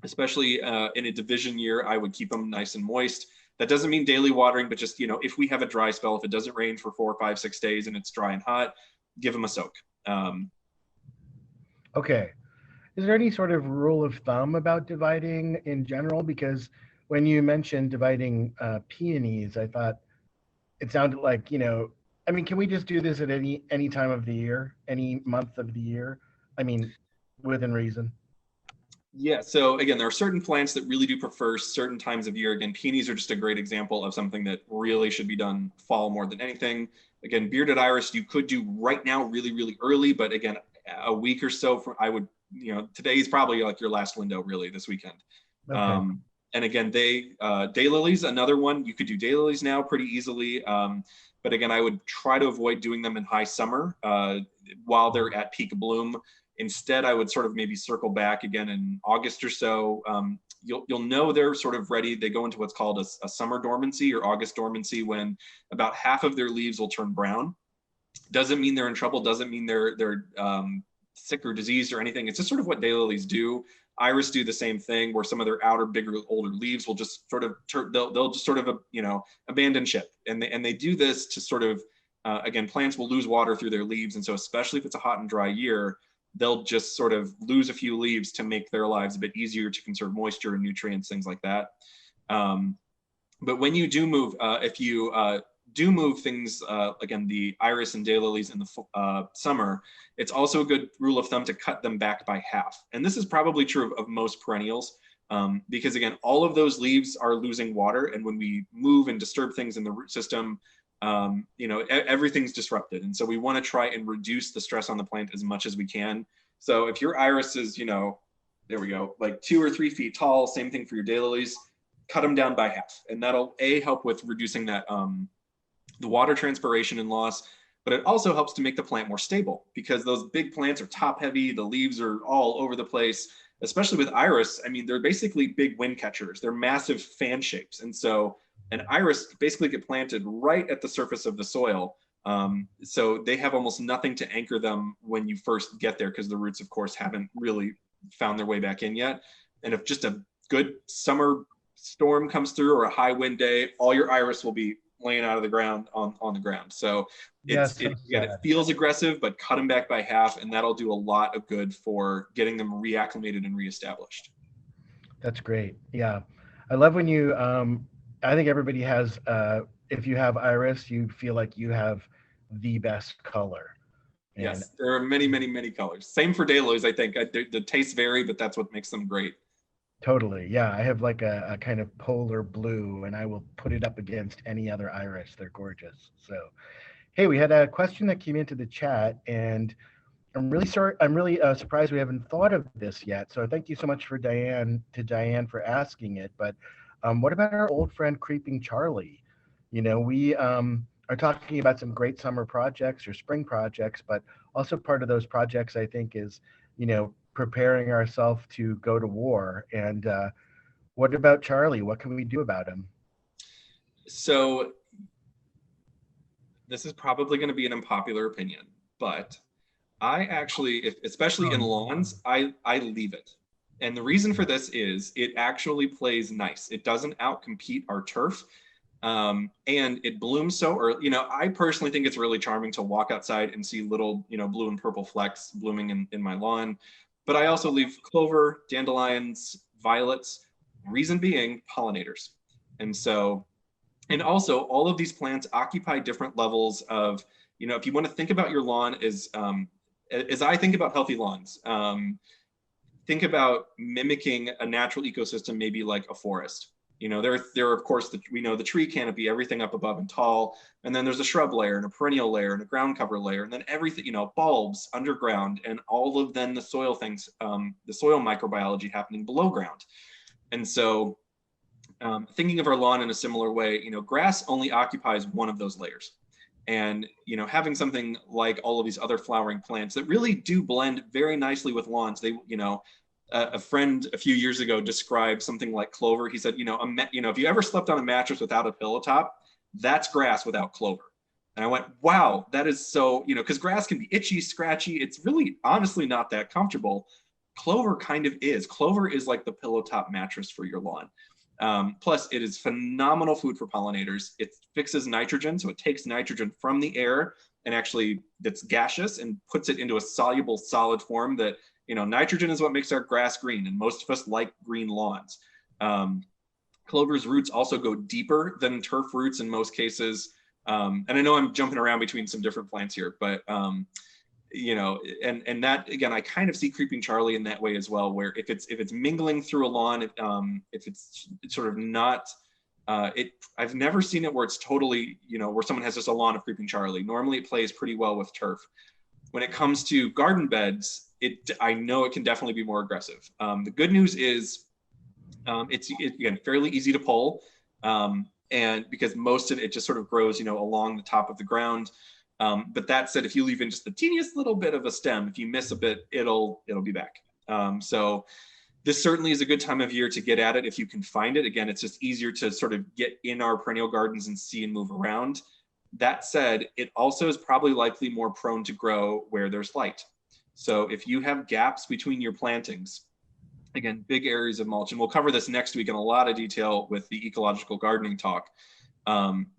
especially in a division year, I would keep them nice and moist. That doesn't mean daily watering, but just, you know, if we have a dry spell, if it doesn't rain for 4, 5, 6 days and it's dry and hot, give them a soak. Okay. Is there any sort of rule of thumb about dividing in general? Because when you mentioned dividing peonies, I thought it sounded like, you know, I mean, can we just do this at any time of the year, any month of the year? I mean, within reason. Yeah, so again, there are certain plants that really do prefer certain times of year. Again, peonies are just a great example of something that really should be done fall more than anything. Again, bearded iris, you could do right now really, really early, but again, a week or so from, I would, you know, today's probably like your last window really this weekend. Okay. And again, daylilies, another one, you could do daylilies now pretty easily. But again, I would try to avoid doing them in high summer while they're at peak bloom. Instead, I would sort of maybe circle back again in August or so. You'll know they're sort of ready. They go into what's called a summer dormancy or August dormancy, when about half of their leaves will turn brown. Doesn't mean they're in trouble. Doesn't mean they're sick or diseased or anything. It's just sort of what daylilies do. Iris do the same thing, where some of their outer, bigger, older leaves will just sort of they'll just sort of you know, abandon ship, and they do this to sort of again, plants will lose water through their leaves, and so especially if it's a hot and dry year, they'll just sort of lose a few leaves to make their lives a bit easier to conserve moisture and nutrients, things like that. But when you do move, if you do move things, again, the iris and daylilies in the summer, it's also a good rule of thumb to cut them back by half. And this is probably true of most perennials, because again, all of those leaves are losing water. And when we move and disturb things in the root system, you know, everything's disrupted. And so we want to try and reduce the stress on the plant as much as we can. So if your iris is, you know, there we go, like 2 or 3 feet tall, same thing for your daylilies, cut them down by half. And that'll help with reducing that, the water transpiration and loss, but it also helps to make the plant more stable, because those big plants are top heavy. The leaves are all over the place, especially with iris. I mean, they're basically big wind catchers. They're massive fan shapes. And so an iris basically get planted right at the surface of the soil. So they have almost nothing to anchor them when you first get there, because the roots, of course, haven't really found their way back in yet. And if just a good summer storm comes through or a high wind day, all your iris will be laying out of the ground on the ground. So it feels aggressive, but cut them back by half, and that'll do a lot of good for getting them reacclimated and reestablished. That's great. Yeah. I love when you, I think everybody has, if you have iris, you feel like you have the best color. And yes, there are many, many, many colors. Same for daylilies, I think. The tastes vary, but that's what makes them great. Totally. Yeah. I have like a kind of polar blue, and I will put it up against any other iris. They're gorgeous. So, hey, we had a question that came into the chat, and I'm really sorry. I'm really surprised we haven't thought of this yet. So thank you so much for Diane for asking it. But what about our old friend Creeping Charlie? You know, we are talking about some great summer projects or spring projects, but also part of those projects, I think, is, you know, preparing ourselves to go to war. And what about Charlie? What can we do about him? So this is probably going to be an unpopular opinion, but I actually, especially in lawns, I leave it. And the reason for this is it actually plays nice. It doesn't outcompete our turf. And it blooms so early. You know, I personally think it's really charming to walk outside and see little, you know, blue and purple flecks blooming in my lawn. But I also leave clover, dandelions, violets, reason being pollinators. And so, and also all of these plants occupy different levels of, you know, if you want to think about your lawn as I think about healthy lawns, think about mimicking a natural ecosystem, maybe like a forest. You know, there are of course, we know the tree canopy, everything up above and tall, and then there's a shrub layer and a perennial layer and a ground cover layer, and then everything, you know, bulbs underground, and all of then the soil things, the soil microbiology happening below ground. And so thinking of our lawn in a similar way, you know, grass only occupies one of those layers. And, having something like all of these other flowering plants that really do blend very nicely with lawns. A friend a few years ago described something like clover. He said, if you ever slept on a mattress without a pillow top, that's grass without clover. And I went, wow, that is so, because grass can be itchy, scratchy. It's really honestly not that comfortable. Clover kind of is. Clover is like the pillow top mattress for your lawn. Plus, it is phenomenal food for pollinators. It fixes nitrogen, so it takes nitrogen from the air and actually that's gaseous and puts it into a soluble solid form that, nitrogen is what makes our grass green, and most of us like green lawns. Clover's roots also go deeper than turf roots in most cases. And I know I'm jumping around between some different plants here, but and that, again, I kind of see Creeping Charlie in that way as well, where if it's mingling through a lawn, if it's sort of not, I've never seen it where it's totally, where someone has just a lawn of Creeping Charlie. Normally it plays pretty well with turf. When it comes to garden beds, I know it can definitely be more aggressive. The good news is it's again fairly easy to pull, and because most of it just sort of grows, along the top of the ground. But that said, if you leave in just the teeniest little bit of a stem, if you miss a bit, it'll be back. So this certainly is a good time of year to get at it if you can find it. Again, it's just easier to sort of get in our perennial gardens and see and move around. That said, it also is probably likely more prone to grow where there's light. So if you have gaps between your plantings, again, big areas of mulch, and we'll cover this next week in a lot of detail with the ecological gardening talk.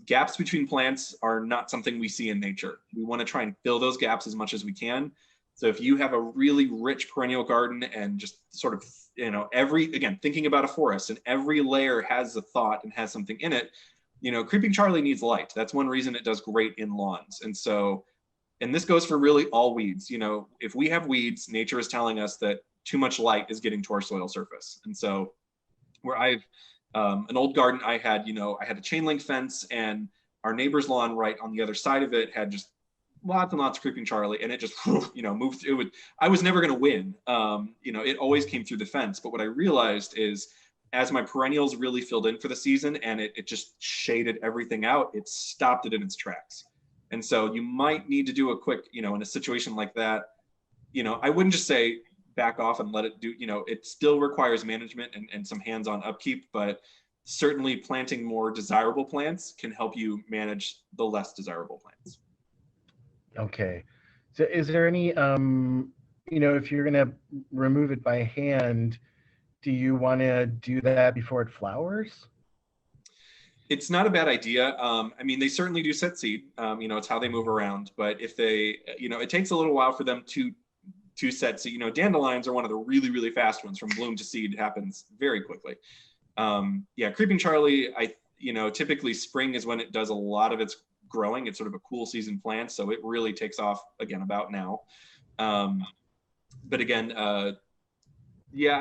Gaps between plants are not something we see in nature. We want to try and fill those gaps as much as we can. So if you have a really rich perennial garden and just sort of, again, thinking about a forest and every layer has a thought and has something in it, Creeping Charlie needs light. That's one reason it does great in lawns. And this goes for really all weeds. If we have weeds, nature is telling us that too much light is getting to our soil surface. And so where an old garden I had a chain link fence, and our neighbor's lawn right on the other side of it had just lots and lots of Creeping Charlie, and it just, moved. I was never going to win. It always came through the fence. But what I realized is as my perennials really filled in for the season and it just shaded everything out, it stopped it in its tracks. And so you might need to do a quick, in a situation like that, I wouldn't just say back off and let it do, it still requires management and some hands-on upkeep, but certainly planting more desirable plants can help you manage the less desirable plants. Okay. So is there any, if you're going to remove it by hand, do you want to do that before it flowers? It's not a bad idea. They certainly do set seed. It's how they move around. But if they, it takes a little while for them to set seed. Dandelions are one of the really, really fast ones. From bloom to seed happens very quickly. Creeping Charlie, typically spring is when it does a lot of its growing. It's sort of a cool season plant, so it really takes off again about now. But again, I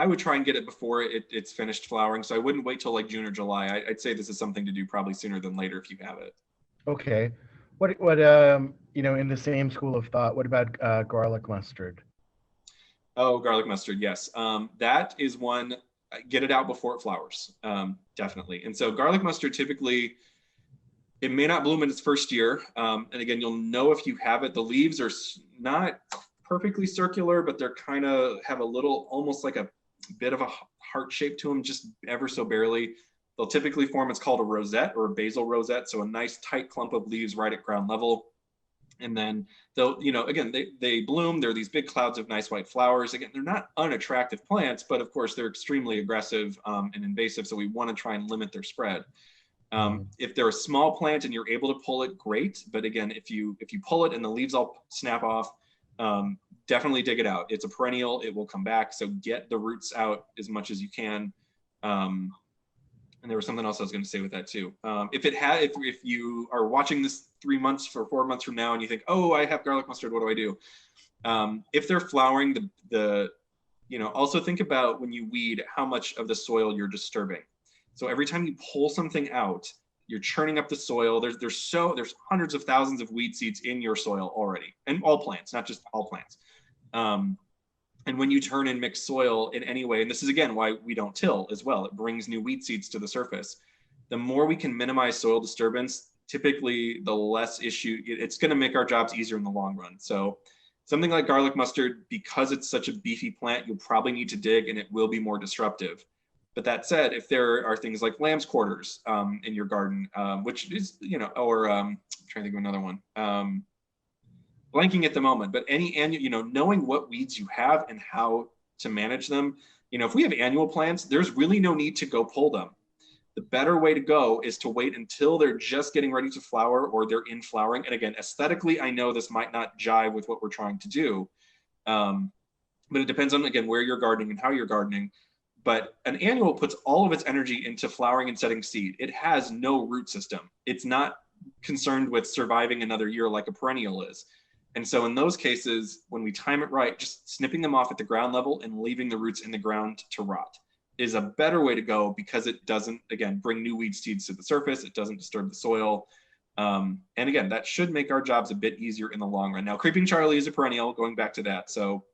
would try and get it before it's finished flowering. So I wouldn't wait till like June or July. I'd say this is something to do probably sooner than later if you have it. Okay. What in the same school of thought, what about garlic mustard? Oh, garlic mustard, yes. That is one, get it out before it flowers, definitely. And so garlic mustard typically, it may not bloom in its first year. And again, you'll know if you have it. The leaves are not perfectly circular, but they're kind of have a little, almost like a bit of a heart shape to them, just ever so barely. They'll typically form, it's called a rosette or a basal rosette. So a nice tight clump of leaves right at ground level. And then they'll, again, they bloom. They're these big clouds of nice white flowers. Again, they're not unattractive plants, but of course they're extremely aggressive and invasive. So we want to try and limit their spread. If they're a small plant and you're able to pull it, great. But again, if you pull it and the leaves all snap off, definitely dig it out. It's a perennial, it will come back. So get the roots out as much as you can. And there was something else I was going to say with that too. If you are watching this 4 months from now and you think, oh, I have garlic mustard, what do I do? If they're flowering, also think about when you weed, how much of the soil you're disturbing. So every time you pull something out, you're churning up the soil. There's hundreds of thousands of weed seeds in your soil already, and all plants, not just all plants. And when you turn and mix soil in any way, and this is again why we don't till as well, it brings new weed seeds to the surface. The more we can minimize soil disturbance, typically the less issue, it's going to make our jobs easier in the long run. So something like garlic mustard, because it's such a beefy plant, you'll probably need to dig and it will be more disruptive. But that said, if there are things like lamb's quarters in your garden, which is, or I'm trying to think of another one, blanking at the moment, but any annual, knowing what weeds you have and how to manage them. If we have annual plants, there's really no need to go pull them. The better way to go is to wait until they're just getting ready to flower or they're in flowering. And again, aesthetically, I know this might not jive with what we're trying to do, but it depends on, again, where you're gardening and how you're gardening. But an annual puts all of its energy into flowering and setting seed. It has no root system. It's not concerned with surviving another year like a perennial is. And so in those cases, when we time it right, just snipping them off at the ground level and leaving the roots in the ground to rot is a better way to go, because it doesn't, again, bring new weed seeds to the surface. It doesn't disturb the soil. And again, that should make our jobs a bit easier in the long run. Now, creeping Charlie is a perennial, going back to that. So,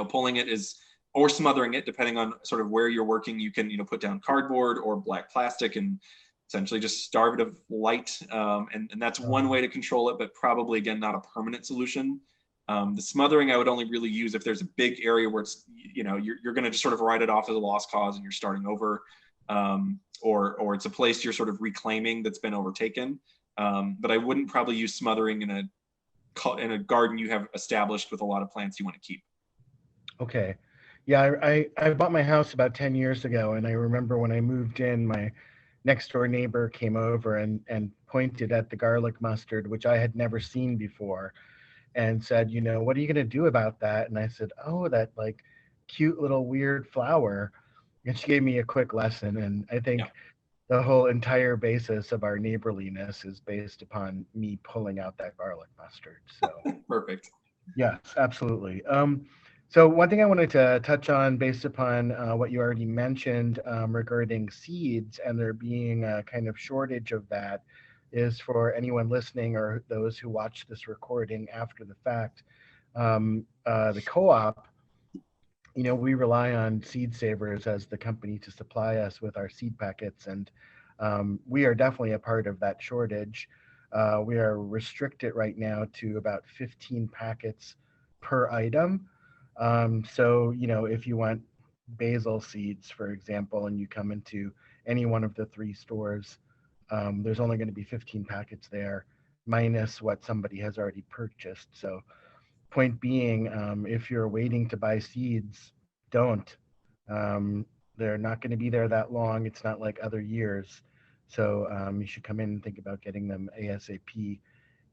pulling it is, or smothering it, depending on sort of where you're working, you can, put down cardboard or black plastic and essentially just starve it of light. And that's one way to control it, but probably, again, not a permanent solution. The smothering I would only really use if there's a big area where it's, you're going to just sort of write it off as a lost cause and you're starting over, or it's a place you're sort of reclaiming that's been overtaken. But I wouldn't probably use smothering in a garden you have established with a lot of plants you want to keep. Okay. Yeah, I bought my house about 10 years ago, and I remember when I moved in, my next door neighbor came over and pointed at the garlic mustard, which I had never seen before, and said, what are you going to do about that? And I said, oh, that like cute little weird flower. And she gave me a quick lesson. And I think the whole entire basis of our neighborliness is based upon me pulling out that garlic mustard. So perfect. Yes, absolutely. So one thing I wanted to touch on, based upon what you already mentioned regarding seeds and there being a kind of shortage of that, is for anyone listening or those who watch this recording after the fact. The co-op, we rely on Seed Savers as the company to supply us with our seed packets, and we are definitely a part of that shortage. We are restricted right now to about 15 packets per item. So, if you want basil seeds, for example, and you come into any one of the 3 stores, there's only going to be 15 packets there, minus what somebody has already purchased. So point being, if you're waiting to buy seeds, don't. They're not going to be there that long. It's not like other years. So you should come in and think about getting them ASAP.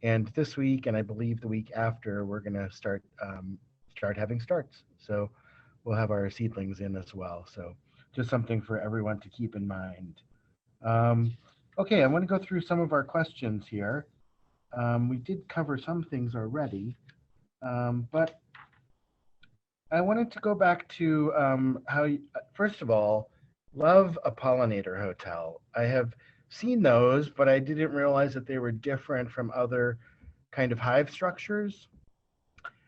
And this week, and I believe the week after, we're going to start having starts. So we'll have our seedlings in as well. So just something for everyone to keep in mind. Okay, I want to go through some of our questions here. We did cover some things already, but I wanted to go back to how, first of all, love a pollinator hotel. I have seen those, but I didn't realize that they were different from other kind of hive structures.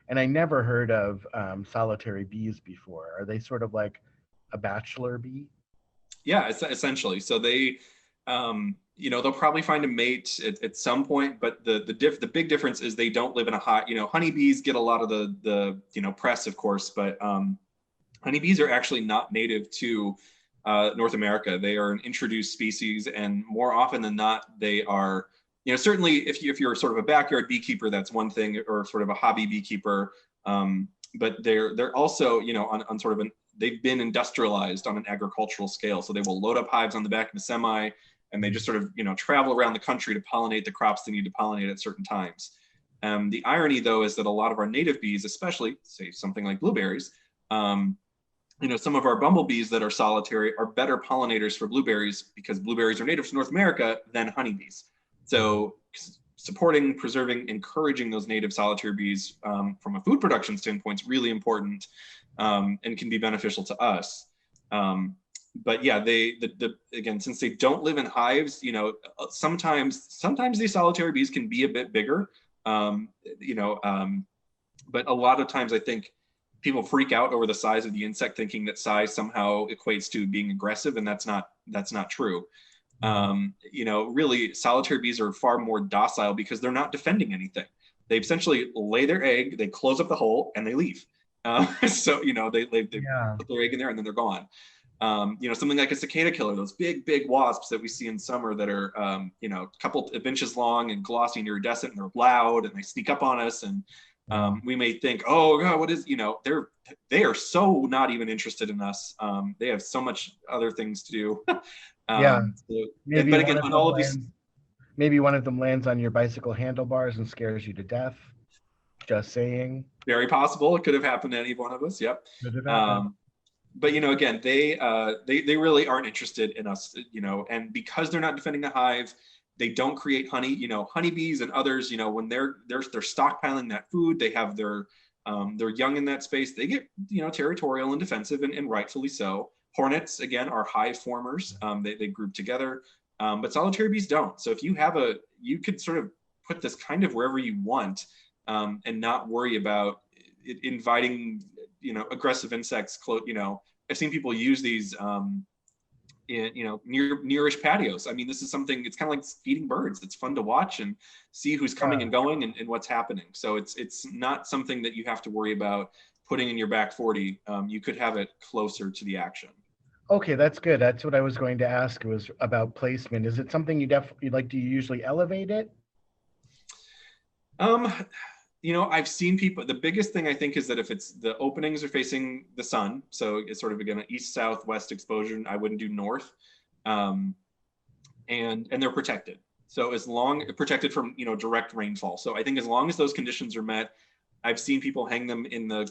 And I never heard of solitary bees before. Are they sort of like a bachelor bee? Yeah, essentially. So they, they'll probably find a mate at some point, but the big difference is they don't live in a hot, honeybees get a lot of the press, of course, but honeybees are actually not native to North America. They are an introduced species, and more often than not, they are, certainly if you're sort of a backyard beekeeper, that's one thing, or sort of a hobby beekeeper. But they're also, on sort of they've been industrialized on an agricultural scale. So they will load up hives on the back of a semi, and they just sort of, travel around the country to pollinate the crops they need to pollinate at certain times. The irony, though, is that a lot of our native bees, especially say something like blueberries, some of our bumblebees that are solitary are better pollinators for blueberries because blueberries are native to North America than honeybees. So supporting, preserving, encouraging those native solitary bees from a food production standpoint is really important and can be beneficial to us. But yeah, again, since they don't live in hives, sometimes these solitary bees can be a bit bigger, but a lot of times I think people freak out over the size of the insect, thinking that size somehow equates to being aggressive, and that's not true. Really solitary bees are far more docile because they're not defending anything. They essentially lay their egg, they close up the hole, and they leave. They Yeah. put their egg in there and then they're gone. Something like a cicada killer, those big wasps that we see in summer that are, a couple of inches long and glossy and iridescent, and they're loud and they sneak up on us. And we may think, oh God, what is, they are so not even interested in us. They have so much other things to do. Yeah. But again, on all of these, Maybe one of them lands on your bicycle handlebars and scares you to death. Just saying. Very possible. It could have happened to any one of us. Yep. But again, they really aren't interested in us. And because they're not defending the hive, they don't create honey. Honeybees and others. When they're stockpiling that food, they have their young in that space. They get territorial and defensive, and rightfully so. Hornets again are hive formers. They group together. But solitary bees don't. So if you could sort of put this kind of wherever you want, and not worry about inviting, aggressive insects. I've seen people use these, nearish patios. I mean, this is something. It's kind of like feeding birds. It's fun to watch and see who's coming and going and what's happening. So it's not something that you have to worry about putting in your back 40. You could have it closer to the action. Okay, that's good. That's what I was going to ask, was about placement. Is it something you definitely like? Do you usually elevate it? I've seen people, the biggest thing I think is that if it's the openings are facing the sun, so it's sort of again, an east, south, west exposure, I wouldn't do north. And they're protected. So protected from, direct rainfall. So I think as long as those conditions are met, I've seen people hang them in the,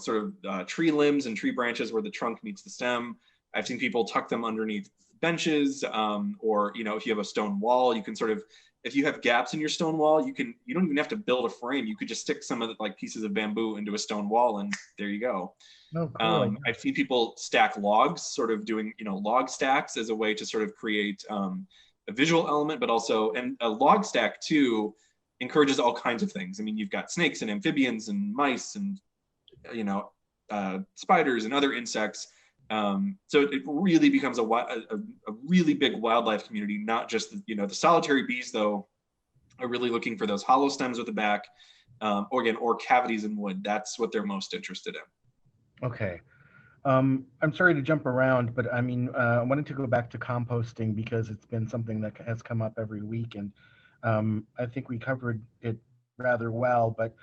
sort of tree limbs and tree branches where the trunk meets the stem. I've seen people tuck them underneath benches, or, if you have a stone wall, you can sort of, if you have gaps in your stone wall, you don't even have to build a frame. You could just stick some of the pieces of bamboo into a stone wall, and there you go. Oh, cool. I've seen people stack logs, sort of doing, log stacks as a way to sort of create a visual element, but also, and a log stack too encourages all kinds of things. I mean, you've got snakes and amphibians and mice and, spiders and other insects. So it really becomes a really big wildlife community, not just, the solitary bees, though, are really looking for those hollow stems with the back, or cavities in wood. That's what they're most interested in. Okay. I'm sorry to jump around, but I mean, I wanted to go back to composting because it's been something that has come up every week, and I think we covered it rather well, but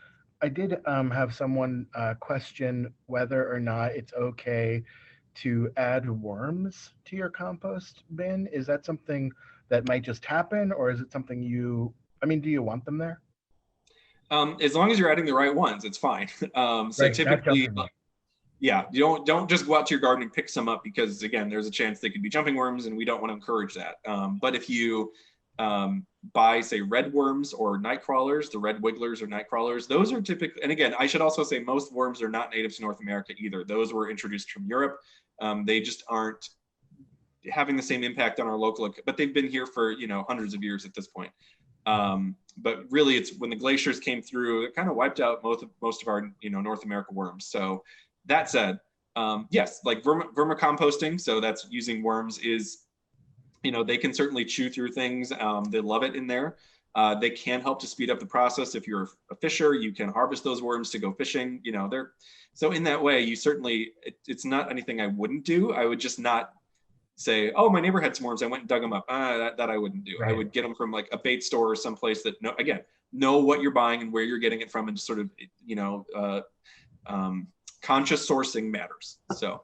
I did have someone question whether or not it's okay to add worms to your compost bin. Is that something that might just happen, or is it something do you want them there? As long as you're adding the right ones, it's fine. So Right, typically, yeah, you don't just go out to your garden and pick some up, because again, there's a chance they could be jumping worms, and we don't want to encourage that. But if you buy, say, red worms or night crawlers, the red wigglers or night crawlers, those are typically, and again, I should also say most worms are not native to North America either. Those were introduced from Europe. They just aren't having the same impact on our local, but they've been here for, hundreds of years at this point. But really, it's when the glaciers came through, it kind of wiped out most of our, North America worms. So that said, yes, like vermicomposting, so that's using worms, is, they can certainly chew through things. They love it in there. They can help to speed up the process. If you're a fisher, you can harvest those worms to go fishing. So in that way, you certainly, it's not anything I wouldn't do. I would just not say, oh, my neighbor had some worms, I went and dug them up. That I wouldn't do. Right. I would get them from like a bait store or someplace that, know what you're buying and where you're getting it from, and just sort of, conscious sourcing matters. So.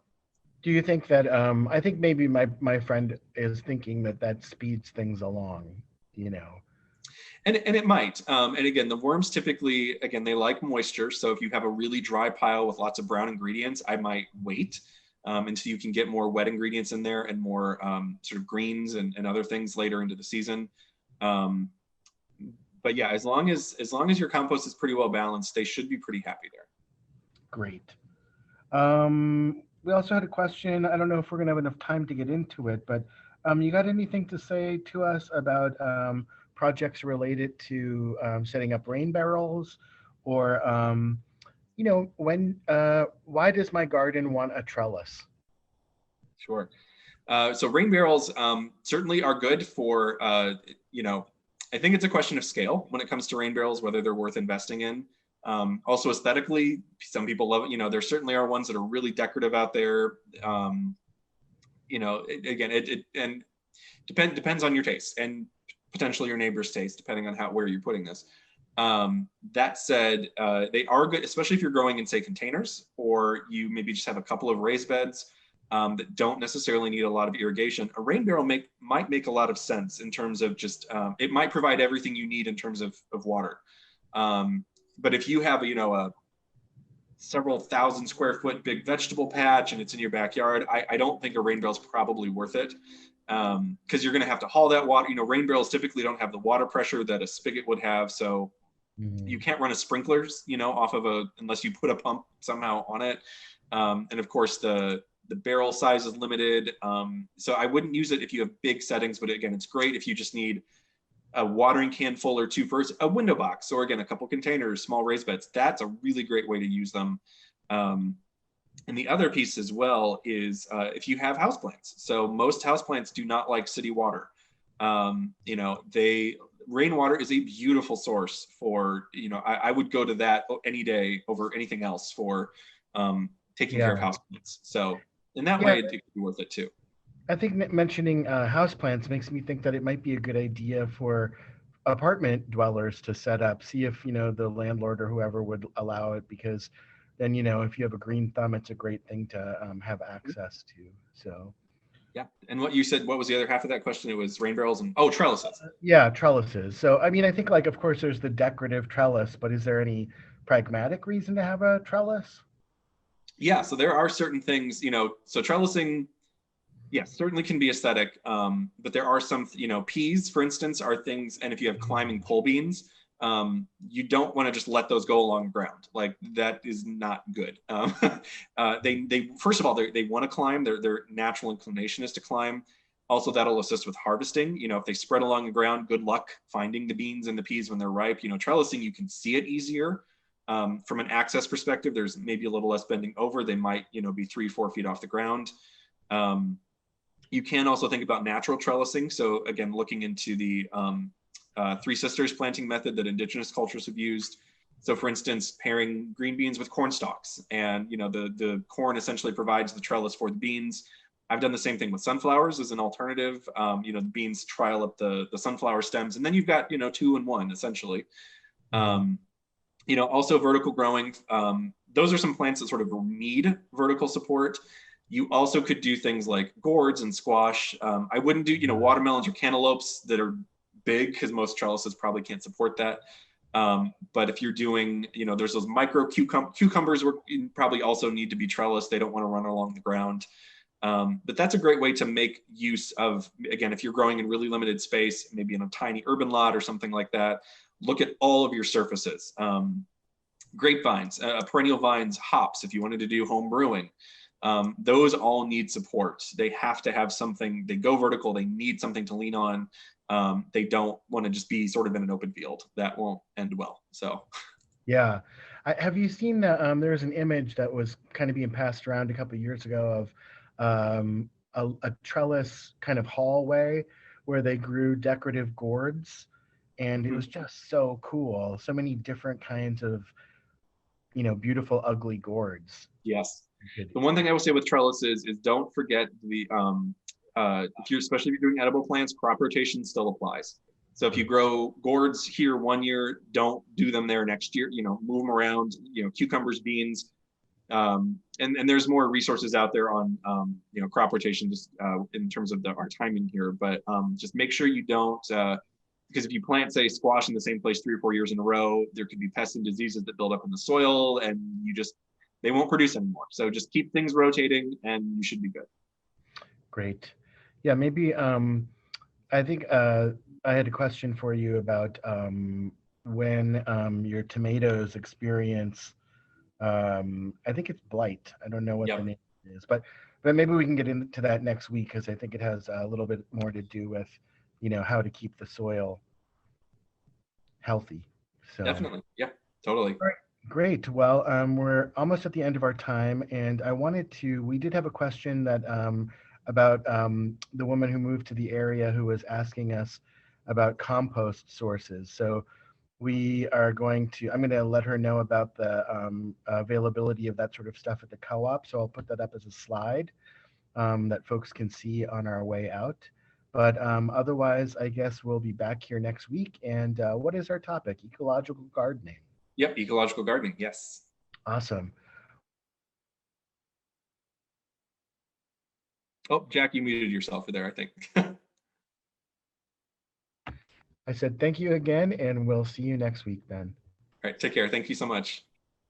Do you think that, I think maybe my friend is thinking that speeds things along, And it might. And again, the worms typically, again, they like moisture. So if you have a really dry pile with lots of brown ingredients, I might wait until you can get more wet ingredients in there and more sort of greens and other things later into the season. But yeah, as long as your compost is pretty well balanced, they should be pretty happy there. Great. We also had a question. I don't know if we're going to have enough time to get into it, but you got anything to say to us about projects related to setting up rain barrels, or why does my garden want a trellis? Sure. So rain barrels certainly are good for, I think it's a question of scale when it comes to rain barrels, whether they're worth investing in. Also aesthetically, some people love it. There certainly are ones that are really decorative out there. Again, it depends on your taste and potentially your neighbor's taste, depending on where you're putting this. That said, they are good, especially if you're growing in, say, containers, or you maybe just have a couple of raised beds that don't necessarily need a lot of irrigation. A rain barrel might make a lot of sense in terms of just, it might provide everything you need in terms of water. But if you have, a several thousand square foot big vegetable patch and it's in your backyard, I don't think a rain barrel is probably worth it. Because you're going to have to haul that water. Rain barrels typically don't have the water pressure that a spigot would have. So you can't run a sprinklers, off of unless you put a pump somehow on it. And of course, the barrel size is limited. So I wouldn't use it if you have big settings, but again, it's great if you just need a watering can full or two for a window box, or again, a couple containers, small raised beds. That's a really great way to use them. And the other piece as well is if you have houseplants. So most houseplants do not like city water. Rainwater is a beautiful source for, I would go to that any day over anything else for taking care of houseplants. So in that way, it could be worth it too. I think mentioning houseplants makes me think that it might be a good idea for apartment dwellers to set up, see if, the landlord or whoever would allow it, because then, if you have a green thumb, it's a great thing to have access to. So. Yeah. And what you said, what was the other half of that question? It was rain barrels and, trellises. Yeah, trellises. So, I think of course there's the decorative trellis, but is there any pragmatic reason to have a trellis? Yeah. So there are certain things, so trellising, yes, certainly can be aesthetic. But there are some, peas, for instance, are things, and if you have climbing pole beans, you don't want to just let those go along the ground. Like, that is not good. They first of all, they want to climb. Their natural inclination is to climb. Also, that'll assist with harvesting. If they spread along the ground, good luck finding the beans and the peas when they're ripe. Trellising, you can see it easier. From an access perspective, there's maybe a little less bending over. They might, be 3-4 feet off the ground. You can also think about natural trellising. So again, looking into the Three Sisters planting method that indigenous cultures have used. So for instance, pairing green beans with corn stalks, and the corn essentially provides the trellis for the beans. I've done the same thing with sunflowers as an alternative. The beans trial up the sunflower stems, and then you've got 2 in 1 essentially. Also vertical growing. Those are some plants that sort of need vertical support. You also could do things like gourds and squash. I wouldn't do, watermelons or cantaloupes that are big, because most trellises probably can't support that. But if you're doing, there's those micro cucumbers where you probably also need to be trellised. They don't want to run along the ground. But that's a great way to make use of, again, if you're growing in really limited space, maybe in a tiny urban lot or something like that, look at all of your surfaces. Grapevines, perennial vines, hops, if you wanted to do home brewing. Those all need support. They have to have something. They go vertical. They need something to lean on. They don't want to just be sort of in an open field. That won't end well. So, yeah. Have you seen there's an image that was kind of being passed around a couple of years ago of a trellis kind of hallway where they grew decorative gourds, and it was just so cool. So many different kinds of, beautiful, ugly gourds. Yes. The one thing I will say with trellises is don't forget the, especially if you're doing edible plants, crop rotation still applies. So if you grow gourds here one year, don't do them there next year, move them around, cucumbers, beans. And there's more resources out there on, crop rotation, just in terms of our timing here, but just make sure you don't, because if you plant, say, squash in the same place 3 or 4 years in a row, there could be pests and diseases that build up in the soil, and they won't produce anymore. So just keep things rotating and you should be good. Great. Yeah, maybe I think I had a question for you about when your tomatoes experience, I think it's blight. I don't know what the name is, but maybe we can get into that next week, because I think it has a little bit more to do with, how to keep the soil healthy. So definitely. Yeah, totally. All right. Great. Well, we're almost at the end of our time, and we did have a question that about the woman who moved to the area who was asking us about compost sources. So we are going to, I'm going to let her know about the availability of that sort of stuff at the co-op. So I'll put that up as a slide that folks can see on our way out. But otherwise, I guess we'll be back here next week. And what is our topic? Ecological gardening. Yep, ecological gardening. Yes. Awesome. Oh, Jack, you muted yourself there, I think. I said thank you again, and we'll see you next week, Ben. All right, take care. Thank you so much.